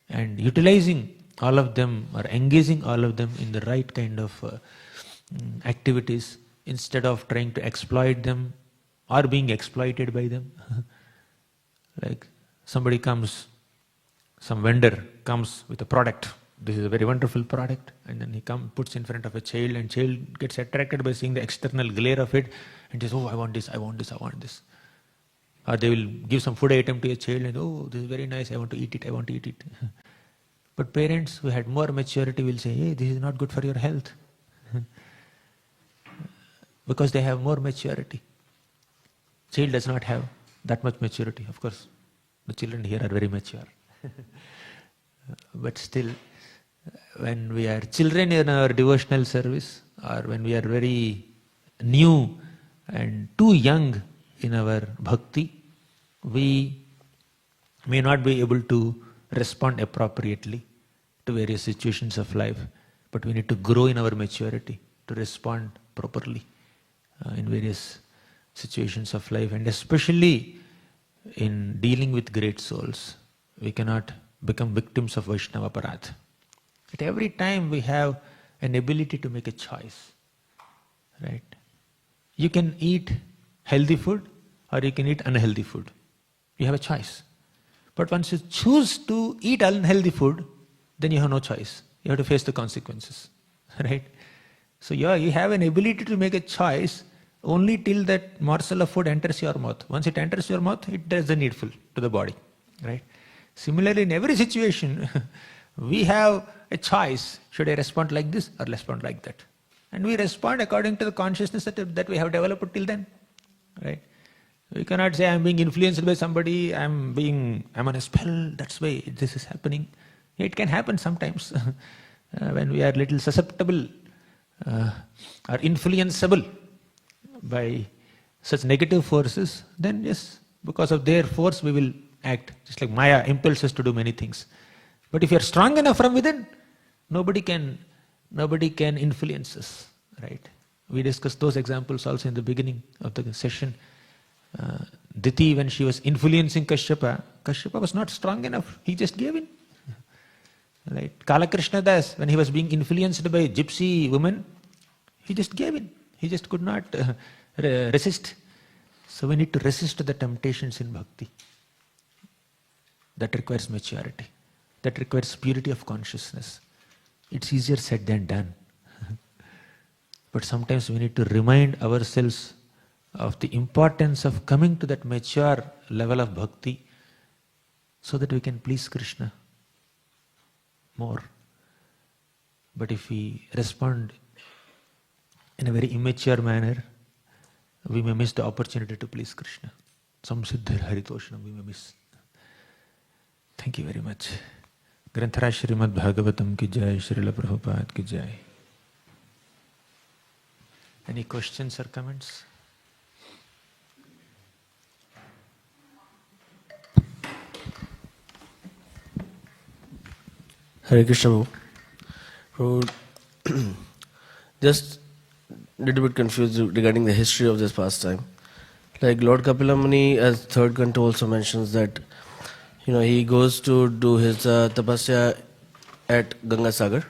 and utilizing all of them or engaging all of them in the right kind of activities instead of trying to exploit them or being exploited by them. Like somebody comes, some vendor comes with a product. This is a very wonderful product, and then he puts in front of a child, and child gets attracted by seeing the external glare of it, and says, "Oh, I want this, I want this, I want this." Or they will give some food item to a child, and "Oh, this is very nice, I want to eat it, I want to eat it." But parents who had more maturity will say, "Hey, this is not good for your health," because they have more maturity. Child does not have that much maturity. Of course, the children here are very mature. But still, when we are children in our devotional service, or when we are very new and too young in our bhakti, we may not be able to respond appropriately to various situations of life, but we need to grow in our maturity to respond properly in various situations of life, and especially in dealing with great souls. We cannot become victims of Vaishnava Aparadh. At every time we have an ability to make a choice, right? You can eat healthy food or you can eat unhealthy food. You have a choice. But once you choose to eat unhealthy food, then you have no choice. You have to face the consequences, right? So you have an ability to make a choice only till that morsel of food enters your mouth. Once it enters your mouth, it does the needful to the body, right? Similarly, in every situation, we have a choice. Should I respond like this or respond like that? And we respond according to the consciousness that we have developed till then, right? We cannot say, I'm being influenced by somebody, I'm on a spell, that's why this is happening. It can happen sometimes when we are little susceptible or influenceable by such negative forces, then yes, because of their force we will act, just like Maya impels us to do many things. But if you are strong enough from within, nobody can influence us, right? We discussed those examples also in the beginning of the session. Diti, when she was influencing Kashyapa was not strong enough, he just gave in. Right? Kalakrishna Das, when he was being influenced by gypsy women, he just gave in. He just could not resist. So we need to resist the temptations in bhakti. That requires maturity. That requires purity of consciousness. It's easier said than done. But sometimes we need to remind ourselves of the importance of coming to that mature level of bhakti so that we can please Krishna more. But if we respond in a very immature manner, we may miss the opportunity to please Krishna. Samsiddhir haritoshanam we may miss. Thank you very much. Granthara Srimad Bhagavatam ki jai, Srila Prabhupada ki jai. Any questions or comments?
Hare Krishna. Just a little bit confused regarding the history of this pastime. Like Lord Kapila Muni, as third canto also mentions that, he goes to do his tapasya at Ganga Sagar.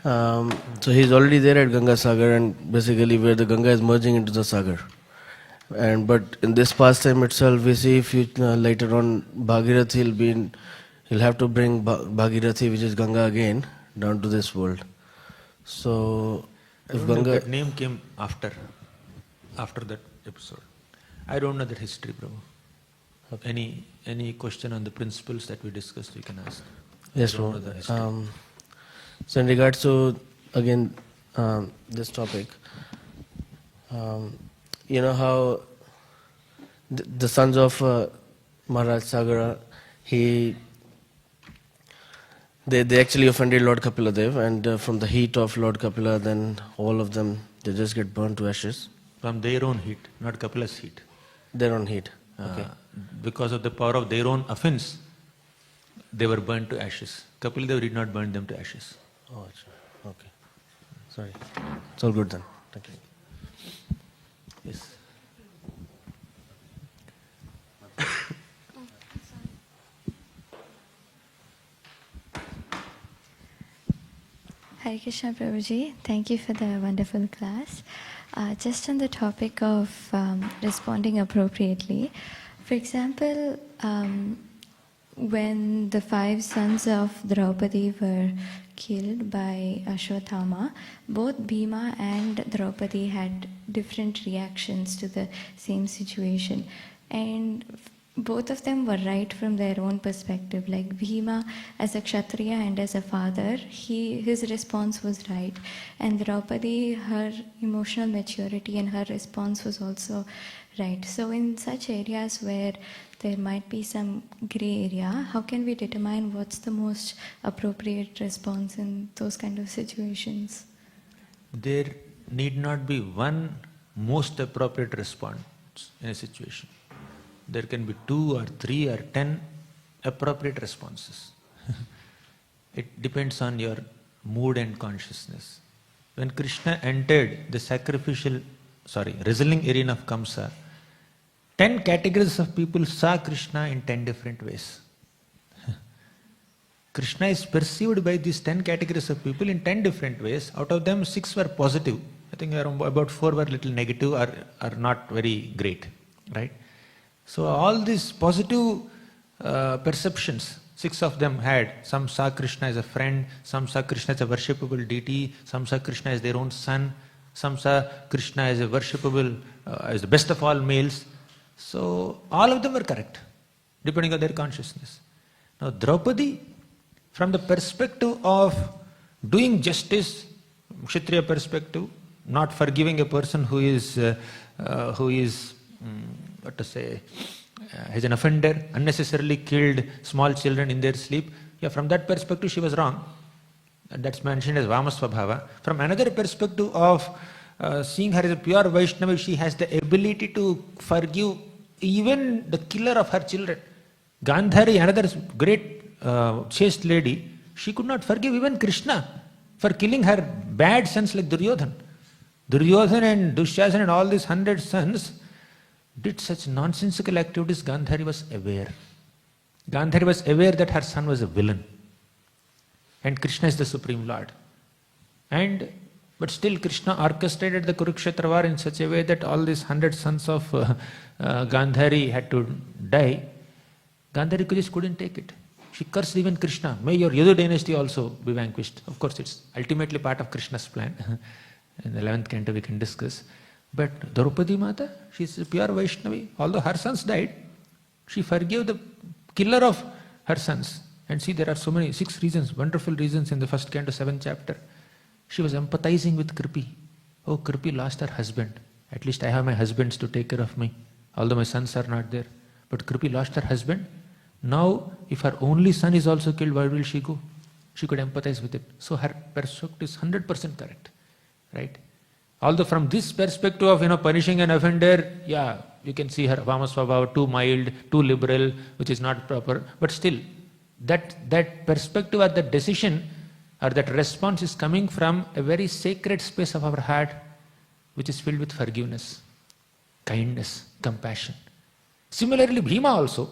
So he's already there at Ganga Sagar, and basically where the Ganga is merging into the Sagar. But in this pastime itself, we see later on Bhagirathi he'll have to bring Bhagirathi, which is Ganga again, down to this world. So if Ganga,
that name came after that episode. I don't know that history, Prabhu. Okay. Any question on the principles that we discussed, you can ask.
Yes, Prabhu. So in regards to, again, this topic, how the sons of Maharaj Sagara, They actually offended Lord Kapiladev, and from the heat of Lord Kapila, then all of them, they just get burnt to ashes.
From their own heat, not Kapila's heat.
Their own heat. Okay.
Because of the power of their own offense, they were burnt to ashes. Kapiladev did not burn them to ashes.
Oh, okay. Sorry. It's all good then. Thank you.
Yes.
Hare Krishna Prabhuji, thank you for the wonderful class. Just on the topic of responding appropriately, for example, when the 5 sons of Draupadi were killed by Ashwatthama, both Bhima and Draupadi had different reactions to the same situation. And both of them were right from their own perspective. Like Bhima, as a Kshatriya and as a father, his response was right. And Draupadi, her emotional maturity and her response was also right. So in such areas where there might be some gray area, how can we determine what's the most appropriate response in those kind of situations?
There need not be one most appropriate response in a situation. There can be 2 or 3 or 10 appropriate responses. It depends on your mood and consciousness. When Krishna entered the wrestling arena of Kamsa, 10 categories of people saw Krishna in 10 different ways. Krishna is perceived by these 10 categories of people in 10 different ways. Out of them, 6 were positive. I think about 4 were little negative or not very great, right? So all these positive perceptions, 6 of them had. Some saw Krishna as a friend, some saw Krishna as a worshipable deity, some saw Krishna as their own son, some saw Krishna as a worshipable, as the best of all males. So all of them were correct, depending on their consciousness. Now Draupadi, from the perspective of doing justice, Kshatriya perspective, not forgiving a person who is as an offender, unnecessarily killed small children in their sleep. Yeah, from that perspective she was wrong. That's mentioned as Vamasvabhava. From another perspective of seeing her as a pure Vaishnava, she has the ability to forgive even the killer of her children. Gandhari, another great chaste lady, she could not forgive even Krishna for killing her bad sons like Duryodhan. Duryodhan and Dushyasan and all these 100 sons did such nonsensical activities. Gandhari was aware. Gandhari was aware that her son was a villain. And Krishna is the Supreme Lord. But still Krishna orchestrated the Kurukshetra war in such a way that all these 100 sons of Gandhari had to die. Gandhari just couldn't take it. She cursed even Krishna. May your Yadu dynasty also be vanquished. Of course, it's ultimately part of Krishna's plan. In the 11th canto we can discuss. But Draupadi Mata, she's a pure Vaishnavi. Although her sons died, she forgave the killer of her sons. And see, there are so many, 6 reasons, wonderful reasons in the 1st canto, 7th chapter. She was empathizing with Kripi. Oh, Kripi lost her husband. At least I have my husbands to take care of me, although my sons are not there. But Kripi lost her husband. Now, if her only son is also killed, where will she go? She could empathize with it. So her perspective is 100% correct, right? Although from this perspective of punishing an offender, yeah, you can see her Vamasvabhava, too mild, too liberal, which is not proper. But still, that perspective or that decision or that response is coming from a very sacred space of our heart, which is filled with forgiveness, kindness, compassion. Similarly, Bhima also,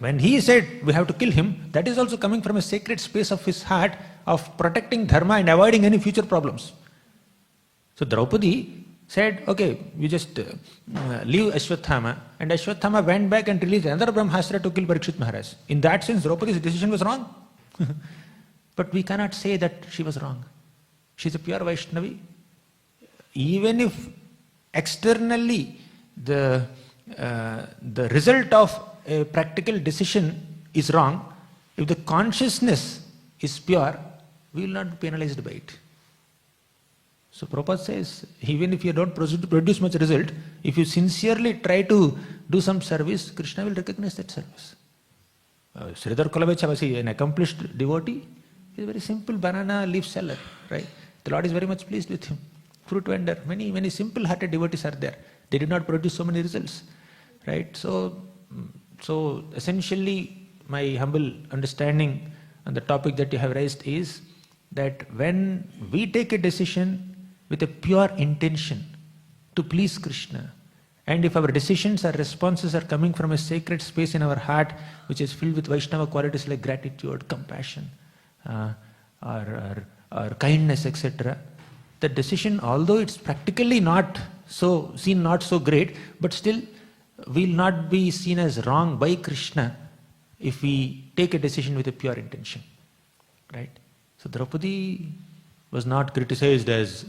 when he said we have to kill him, that is also coming from a sacred space of his heart of protecting dharma and avoiding any future problems. So Draupadi said, okay, we just leave Ashwatthama, and Ashwatthama went back and released another Brahmastra to kill Parikshit Maharaj. In that sense, Draupadi's decision was wrong. But we cannot say that she was wrong. She's a pure Vaishnavi. Even if externally the result of a practical decision is wrong, if the consciousness is pure, we will not be penalized by it. So Prabhupada says, even if you don't produce much result, if you sincerely try to do some service, Krishna will recognize that service. Sridhar Kulavechha was an accomplished devotee. He's a very simple banana leaf seller, right? The Lord is very much pleased with him. Fruit vendor, many, many simple-hearted devotees are there. They did not produce so many results, right? So essentially, my humble understanding on the topic that you have raised is that when we take a decision with a pure intention to please Krishna, and if our decisions or responses are coming from a sacred space in our heart, which is filled with Vaishnava qualities like gratitude, compassion, or kindness, etc., the decision, although it's practically not so great, but still will not be seen as wrong by Krishna if we take a decision with a pure intention, right? So Draupadi was not criticized as,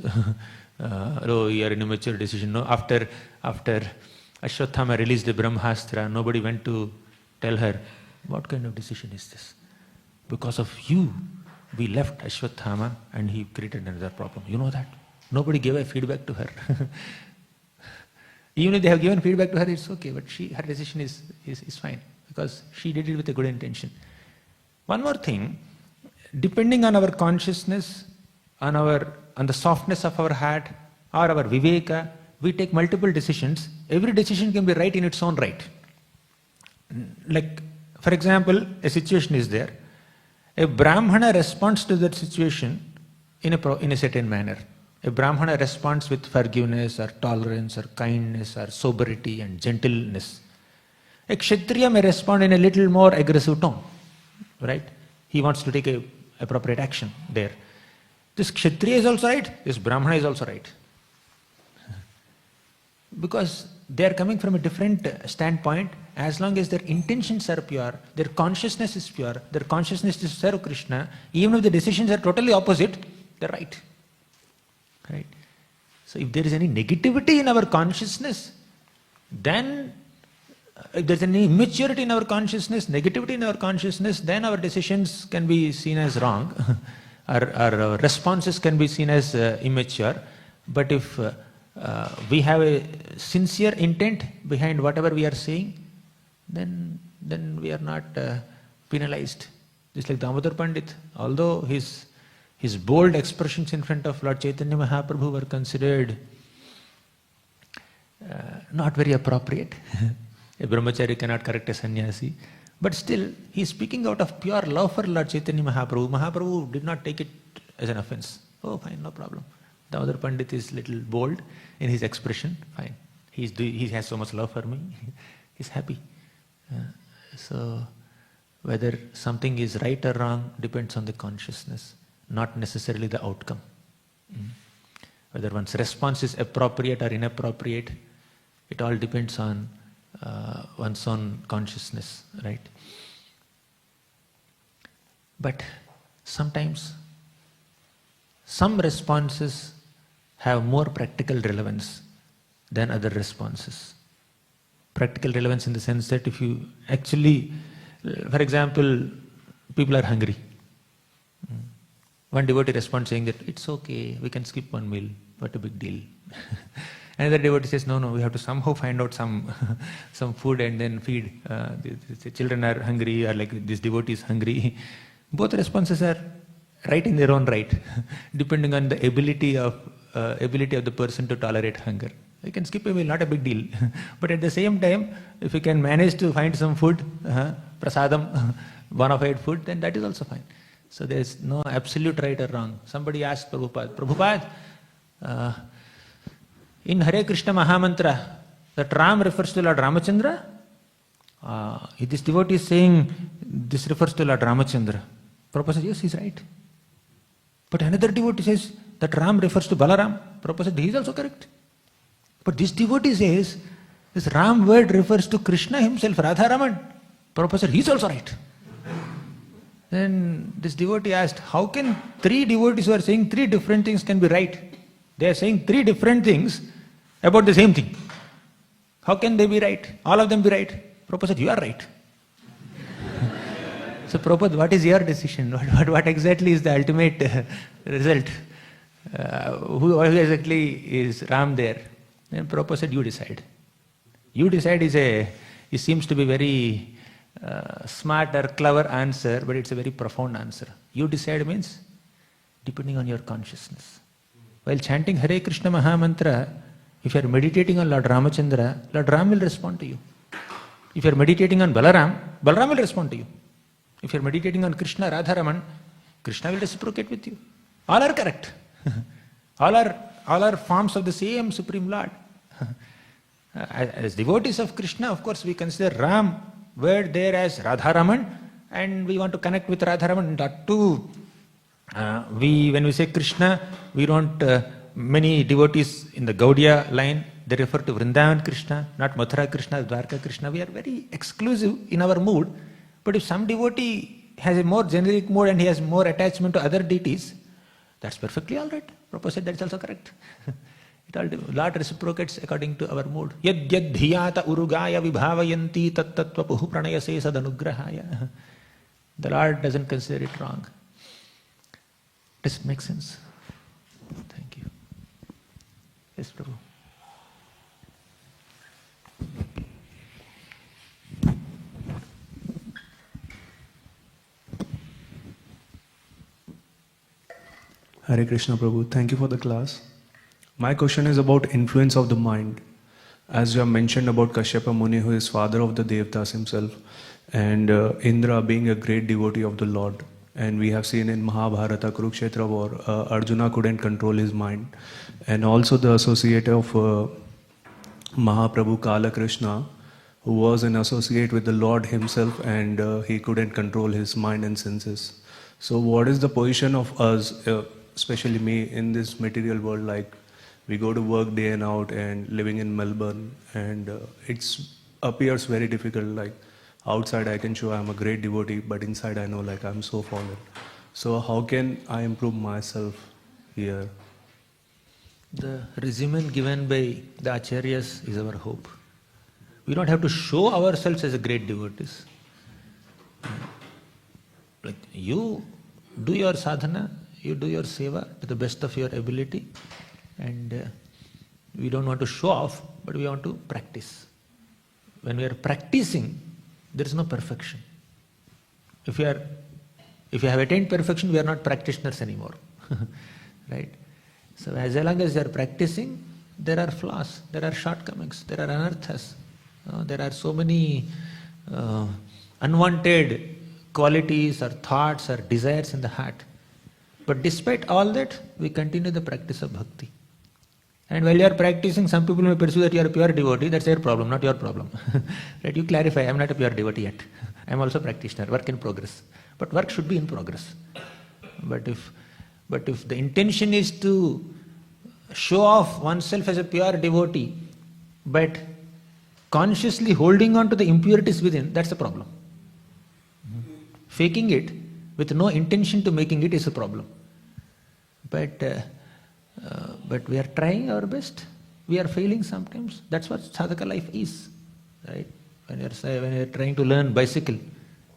oh, you are an immature decision. No, after Ashwathama released the Brahmastra, nobody went to tell her, what kind of decision is this? Because of you, we left Ashwathama and he created another problem. You know that? Nobody gave a feedback to her. Even if they have given feedback to her, it's okay, but her decision is fine because she did it with a good intention. One more thing, depending on our consciousness, on the softness of our heart or our viveka, we take multiple decisions. Every decision can be right in its own right. Like, for example, a situation is there. A Brahmana responds to that situation in a certain manner. A Brahmana responds with forgiveness or tolerance or kindness or sobriety and gentleness. A Kshatriya may respond in a little more aggressive tone, right? He wants to take a appropriate action there. This Kshatriya is also right, this Brahmana is also right. Because they are coming from a different standpoint, as long as their intentions are pure, their consciousness is pure, their consciousness is to serve Krishna, even if the decisions are totally opposite, they're right. Right? So if there is any negativity in our consciousness, then if there's any immaturity in our consciousness, negativity in our consciousness, then our decisions can be seen as wrong, our responses can be seen as immature. But if we have a sincere intent behind whatever we are saying, then we are not penalized. Just like Damodar Pandit, although his bold expressions in front of Lord Chaitanya Mahaprabhu were considered not very appropriate. A brahmachari cannot correct a sannyasi. But still, he is speaking out of pure love for Lord Chaitanya Mahaprabhu. Mahaprabhu did not take it as an offense. Oh, fine, no problem. Damodar Pandit is little bold in his expression. Fine. He has so much love for me. He's happy. So, whether something is right or wrong depends on the consciousness, not necessarily the outcome. Whether one's response is appropriate or inappropriate, it all depends on one's own consciousness, right? But sometimes some responses have more practical relevance than other responses. Practical relevance in the sense that if you actually, for example, people are hungry. One devotee responds saying that it's okay, we can skip one meal, what a big deal. Another devotee says, no, we have to somehow find out some food and then feed. The children are hungry, or like this devotee is hungry. Both responses are right in their own right, depending on the ability of the person to tolerate hunger. You can skip a meal, not a big deal. But at the same time, if you can manage to find some food, prasadam, bona fide food, then that is also fine. So there is no absolute right or wrong. Somebody asked Prabhupada, in Harekrishna Mahamantra, that Ram refers to Lord Ramachandra. This devotee is saying this refers to Lord Ramachandra. Prabhupada says, yes, he's right. But another devotee says that Ram refers to Balaram. Prabhupada said, he is also correct. But this devotee says this Ram word refers to Krishna himself, Radharaman. Prabhupada said, he is also right. Then this devotee asked, how can three devotees who are saying three different things can be right? They are saying three different things about the same thing. How can they be right? All of them be right? Prabhupada said, you are right. So Prabhupada, what is your decision? What exactly is the ultimate result? Who exactly is Ram there? Then Prabhupada said, you decide. You decide it seems to be very smart or clever answer, but it's a very profound answer. You decide means depending on your consciousness. While chanting Hare Krishna Mahamantra, if you are meditating on Lord Ramachandra, Lord Ram will respond to you. If you are meditating on Balaram, Balaram will respond to you. If you are meditating on Krishna, Radharaman, Krishna will reciprocate with you. All are correct. all are forms of the same Supreme Lord. As devotees of Krishna, of course, we consider Ram word there as Radharaman, and we want to connect with Radharaman. That too, when we say Krishna, we don't. Many devotees in the Gaudiya line, they refer to Vrindavan Krishna, not Mathura Krishna, Dwarka Krishna. We are very exclusive in our mood. But if some devotee has a more generic mood and he has more attachment to other deities, that's perfectly all right. Prabhupada said that's also correct. Lord reciprocates according to our mood. Yad yad dhiyata urugaya vibhavayanti tat tattva puhu pranayase sadanugrahaya. The Lord doesn't consider it wrong. Does it make sense? Thank you. Yes, Prabhu.
Hare Krishna Prabhu, thank you for the class. My question is about influence of the mind. As you have mentioned about Kashyapa Muni, who is father of the Devtas himself, and Indra being a great devotee of the Lord. And we have seen in Mahabharata, Kurukshetra war, Arjuna couldn't control his mind. And also the associate of Mahaprabhu Kala Krishna, who was an associate with the Lord himself, and he couldn't control his mind and senses. So what is the position of us, especially me, in this material world? Like, we go to work day and out and living in Melbourne, and it appears very difficult. Like, outside I can show I'm a great devotee, but inside I know like I'm so fallen. So how can I improve myself here?
The regimen given by the Acharyas is our hope. We don't have to show ourselves as a great devotees. Like, you do your sadhana, you do your seva to the best of your ability, and we don't want to show off, but we want to practice. When we are practicing, there is no perfection. If you have attained perfection, we are not practitioners anymore. Right? So as long as you are practicing, there are flaws, there are shortcomings, there are anarthas. There are so many unwanted qualities or thoughts or desires in the heart. But despite all that, we continue the practice of bhakti. And while you are practicing, some people may pursue that you are a pure devotee. That's their problem, not your problem. Right? You clarify, I am not a pure devotee yet. I am also a practitioner, work in progress. But work should be in progress. But if the intention is to show off oneself as a pure devotee, but consciously holding on to the impurities within, that's a problem. Faking it with no intention to making it is a problem. But we are trying our best. We are failing sometimes. That's what sadhaka life is, right? When you are trying to learn bicycle,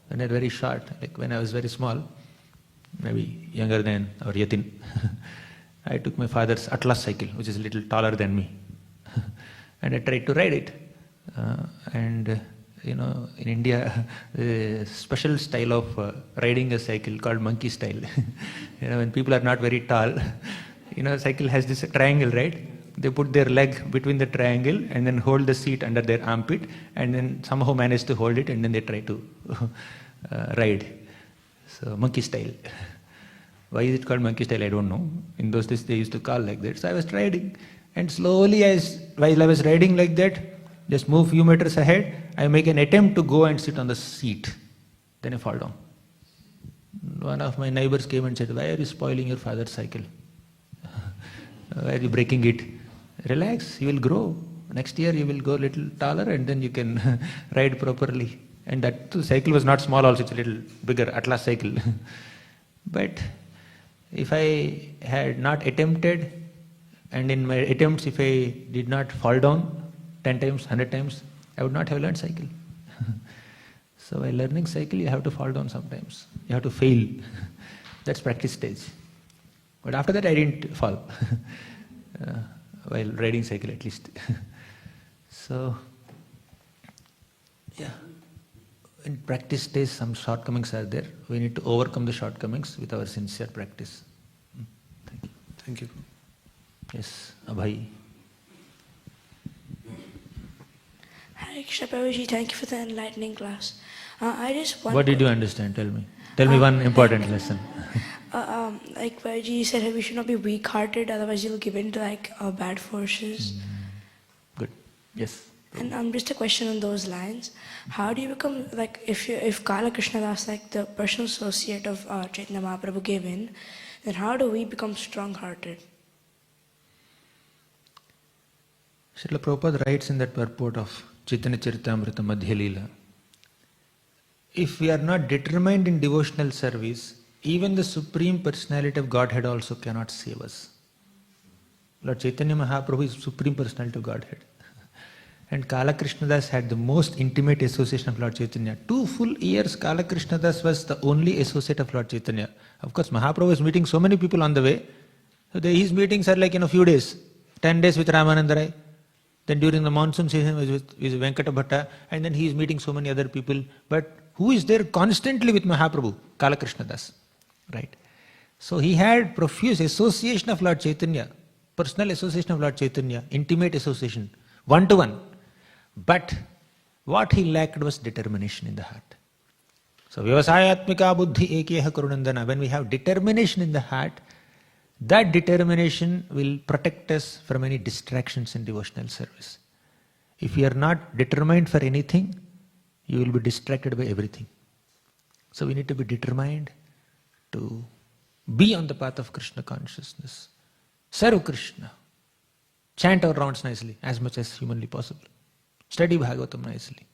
when you are very short, like when I was very small, maybe younger than our Yatin, I took my father's Atlas cycle, which is a little taller than me, and I tried to ride it. In India, a special style of riding a cycle called monkey style. When people are not very tall, cycle has this triangle, right? They put their leg between the triangle and then hold the seat under their armpit, and then somehow manage to hold it, and then they try to ride. So monkey style. Why is it called monkey style? I don't know. In those days they used to call like that. So I was riding, and slowly while I was riding like that, just move few meters ahead, I make an attempt to go and sit on the seat. Then I fall down. One of my neighbors came and said, "Why are you spoiling your father's cycle? Why are you breaking it? Relax, you will grow. Next year you will go a little taller and then you can ride properly." And that cycle was not small also, it's a little bigger, Atlas cycle. But if I had not attempted, and in my attempts if I did not fall down 10 times, 100 times, I would not have learned cycle. So while learning cycle, you have to fall down sometimes. You have to fail. That's practice stage. But after that, I didn't fall. While riding cycle at least. So, yeah. in practice stage some shortcomings are there. We need to overcome the shortcomings with our sincere practice. Thank you.
Thank you.
Yes, Abhay.
Harekrishna Prabhuji, thank you for the enlightening class. I just
What did you understand? Tell me. Tell me one important lesson.
Like Prabhuji said, we should not be weak-hearted, otherwise you'll give in to bad forces.
Good. Yes.
And just a question on those lines: how do you become if Kala Krishna Das, like the personal associate of Chaitanya Mahaprabhu, gave in, then how do we become strong-hearted?
Srila Prabhupada writes in that purport of Chaitanya Charitamrita Madhya Leela, if we are not determined in devotional service, even the Supreme Personality of Godhead also cannot save us. Lord Chaitanya Mahaprabhu is Supreme Personality of Godhead. And Kala Krishnadas had the most intimate association of Lord Chaitanya. 2 full years Kala Krishnadas was the only associate of Lord Chaitanya. Of course, Mahaprabhu was meeting so many people on the way. So his meetings are like in a few days. 10 days with Ramananda Rai. Then during the monsoon season was with Venkata Bhatta. And then he is meeting so many other people. But who is there constantly with Mahaprabhu? Kala Krishnadas. Right? So he had profuse association of Lord Chaitanya. Personal association of Lord Chaitanya. Intimate association. One-to-one. But what he lacked was determination in the heart. So, Vyavasayatmika buddhi ekyeha karunandana. When we have determination in the heart, that determination will protect us from any distractions in devotional service. If you are not determined for anything, you will be distracted by everything. So we need to be determined to be on the path of Krishna consciousness. Serve Krishna. Chant our rounds nicely, as much as humanly possible. Study Bhagavatam nicely.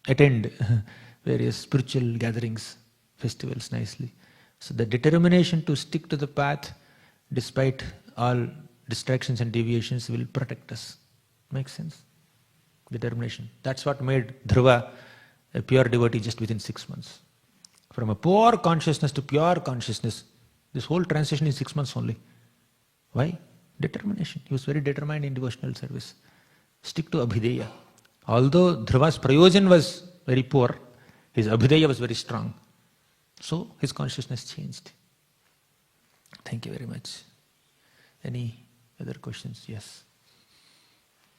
Attend various spiritual gatherings, festivals nicely. So the determination to stick to the path despite all distractions and deviations will protect us. Makes sense? Determination. That's what made Dhruva a pure devotee just within 6 months. From a poor consciousness to pure consciousness, this whole transition in 6 months only. Why? Determination. He was very determined in devotional service. Stick to Abhideya. Although Dhruva's Prayojan was very poor, his Abhideya was very strong. So his consciousness changed. Thank you very much. Any other questions? Yes.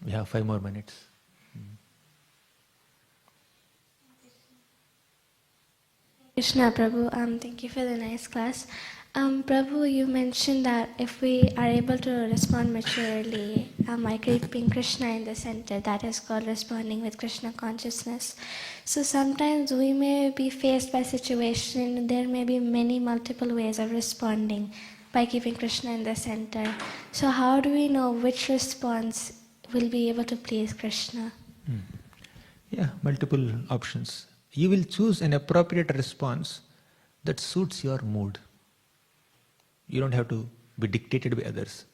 We have 5 more minutes.
Krishna Prabhu, thank you for the nice class. Prabhu, you mentioned that if we are able to respond maturely by keeping Krishna in the center, that is called responding with Krishna consciousness. So sometimes we may be faced by situation, there may be many multiple ways of responding by keeping Krishna in the center. So how do we know which response will be able to please Krishna?
Yeah, multiple options. You will choose an appropriate response that suits your mood. You don't have to be dictated by others.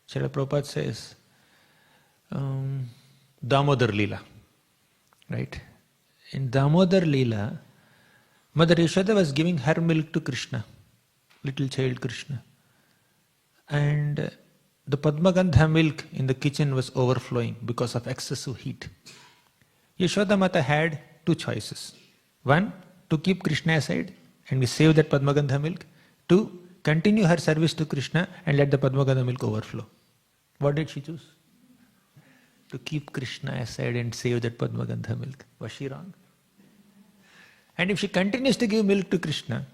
Srila Prabhupada says, Damodar Leela, right? In Damodar Leela, Mother Yashoda was giving her milk to Krishna, little child Krishna. And the Padmagandha milk in the kitchen was overflowing because of excessive heat. Yashoda Mata had 2 choices. 1, to keep Krishna aside and save that Padmagandha milk. 2, continue her service to Krishna and let the Padmagandha milk overflow. What did she choose? To keep Krishna aside and save that Padmagandha milk. Was she wrong? And if she continues to give milk to Krishna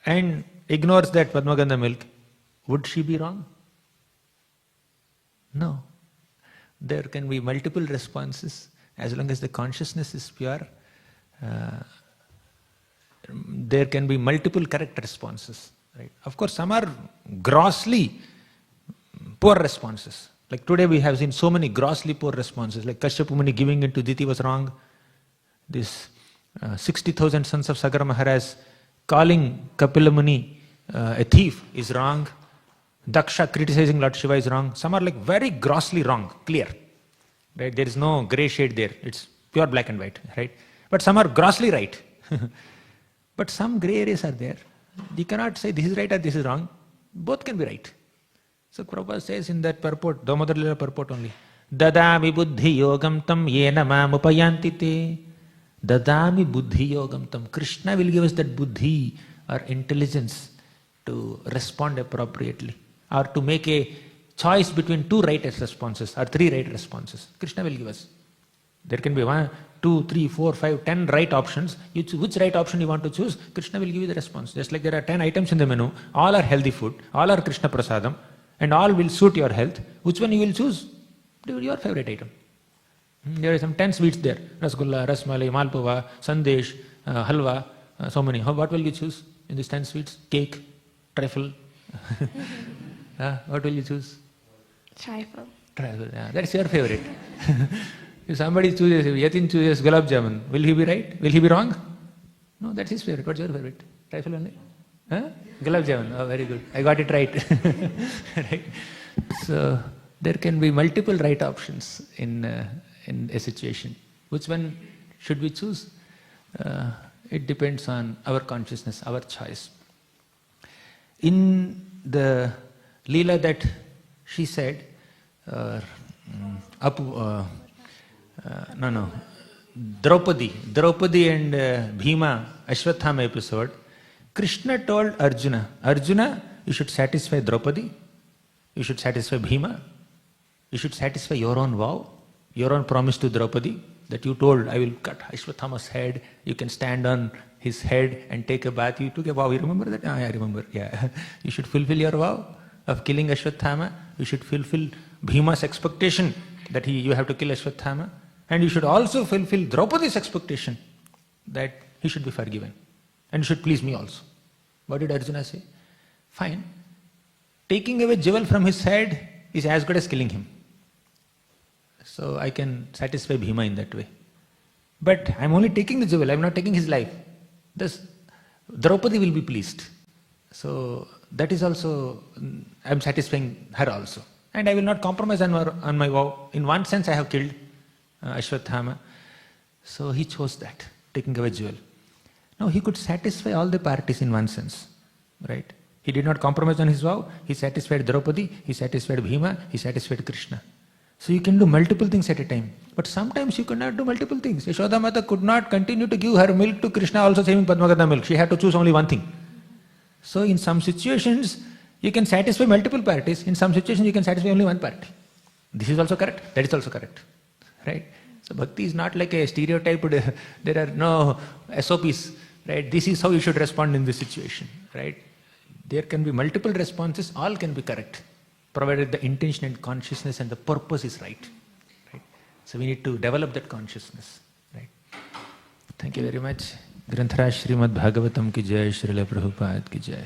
and ignores that Padmagandha milk, would she be wrong? No. There can be multiple responses as long as the consciousness is pure. There can be multiple correct responses. Right? Of course, some are grossly poor responses. Like today we have seen so many grossly poor responses. Like Kashyapa Muni giving in to Diti was wrong. This 60,000 sons of Sagar Maharaj calling Kapila Muni a thief is wrong. Daksha criticizing Lord Shiva is wrong. Some are like very grossly wrong, clear. Right? There is no grey shade there. It's pure black and white. Right? But some are grossly right. But some grey areas are there. You cannot say this is right or this is wrong. Both can be right. So Prabhupada says in that purport, Damodar Leela purport only, Dada vibuddhi yogam tam yena mam upayanti te Dadami buddhi yogam tam. Krishna will give us that buddhi or intelligence to respond appropriately or to make a choice between two right responses or three right responses. Krishna will give us. There can be 1, 2, 3, 4, 5, 10 right options. You choose which right option you want to choose, Krishna will give you the response. Just like there are 10 items in the menu, all are healthy food, all are Krishna prasadam, and all will suit your health. Which one you will choose? Your favorite item. There are some 10 sweets there. Rasgulla, Rasmalai, Malpova, Sandesh, Halwa, so many. What will you choose in these 10 sweets? Cake, trifle. What will you choose?
Trifle.
Trifle, yeah. That's your favorite. If somebody chooses, if Yatin chooses gulab jamun, will he be right? Will he be wrong? No, that's his favorite. What's your favorite? Trifle only? Gulab jamun. Oh, very good. I got it right. Right. So there can be multiple right options in a situation. Which one should we choose? It depends on our consciousness, our choice. In the Leela that she said, Draupadi and Bhima Ashwathama episode, Krishna told Arjuna, you should satisfy Draupadi, you should satisfy Bhima, you should satisfy your own vow, your own promise to Draupadi, that you told, I will cut Ashwathama's head, you can stand on his head and take a bath. You took a vow, you remember that? I remember, yeah. You should fulfill your vow of killing Ashwathama, you should fulfill Bhima's expectation that you have to kill Ashwathama, and you should also fulfill Draupadi's expectation that he should be forgiven. And you should please me also. What did Arjuna say? Fine. Taking away jewel from his head is as good as killing him. So I can satisfy Bhima in that way. But I'm only taking the jewel, I'm not taking his life. Thus, Draupadi will be pleased. So that is also, I'm satisfying her also. And I will not compromise on my vow. In one sense I have killed Ashwathama. So he chose that, taking away jewel. Now he could satisfy all the parties in one sense, right? He did not compromise on his vow, he satisfied Draupadi, he satisfied Bhima, he satisfied Krishna. So you can do multiple things at a time. But sometimes you cannot do multiple things. Yashoda Mata could not continue to give her milk to Krishna also saving Padmagada milk. She had to choose only one thing. So in some situations, you can satisfy multiple parties. In some situations, you can satisfy only one party. This is also correct. That is also correct. Right? So bhakti is not like a stereotyped, there are no SOPs. Right? This is how you should respond in this situation. Right? There can be multiple responses, all can be correct, provided the intention and consciousness and the purpose is right. Right? So we need to develop that consciousness. Right? Thank you very much. Granthara Srimad Bhagavatam ki jai, Srila Prabhupada ki jai.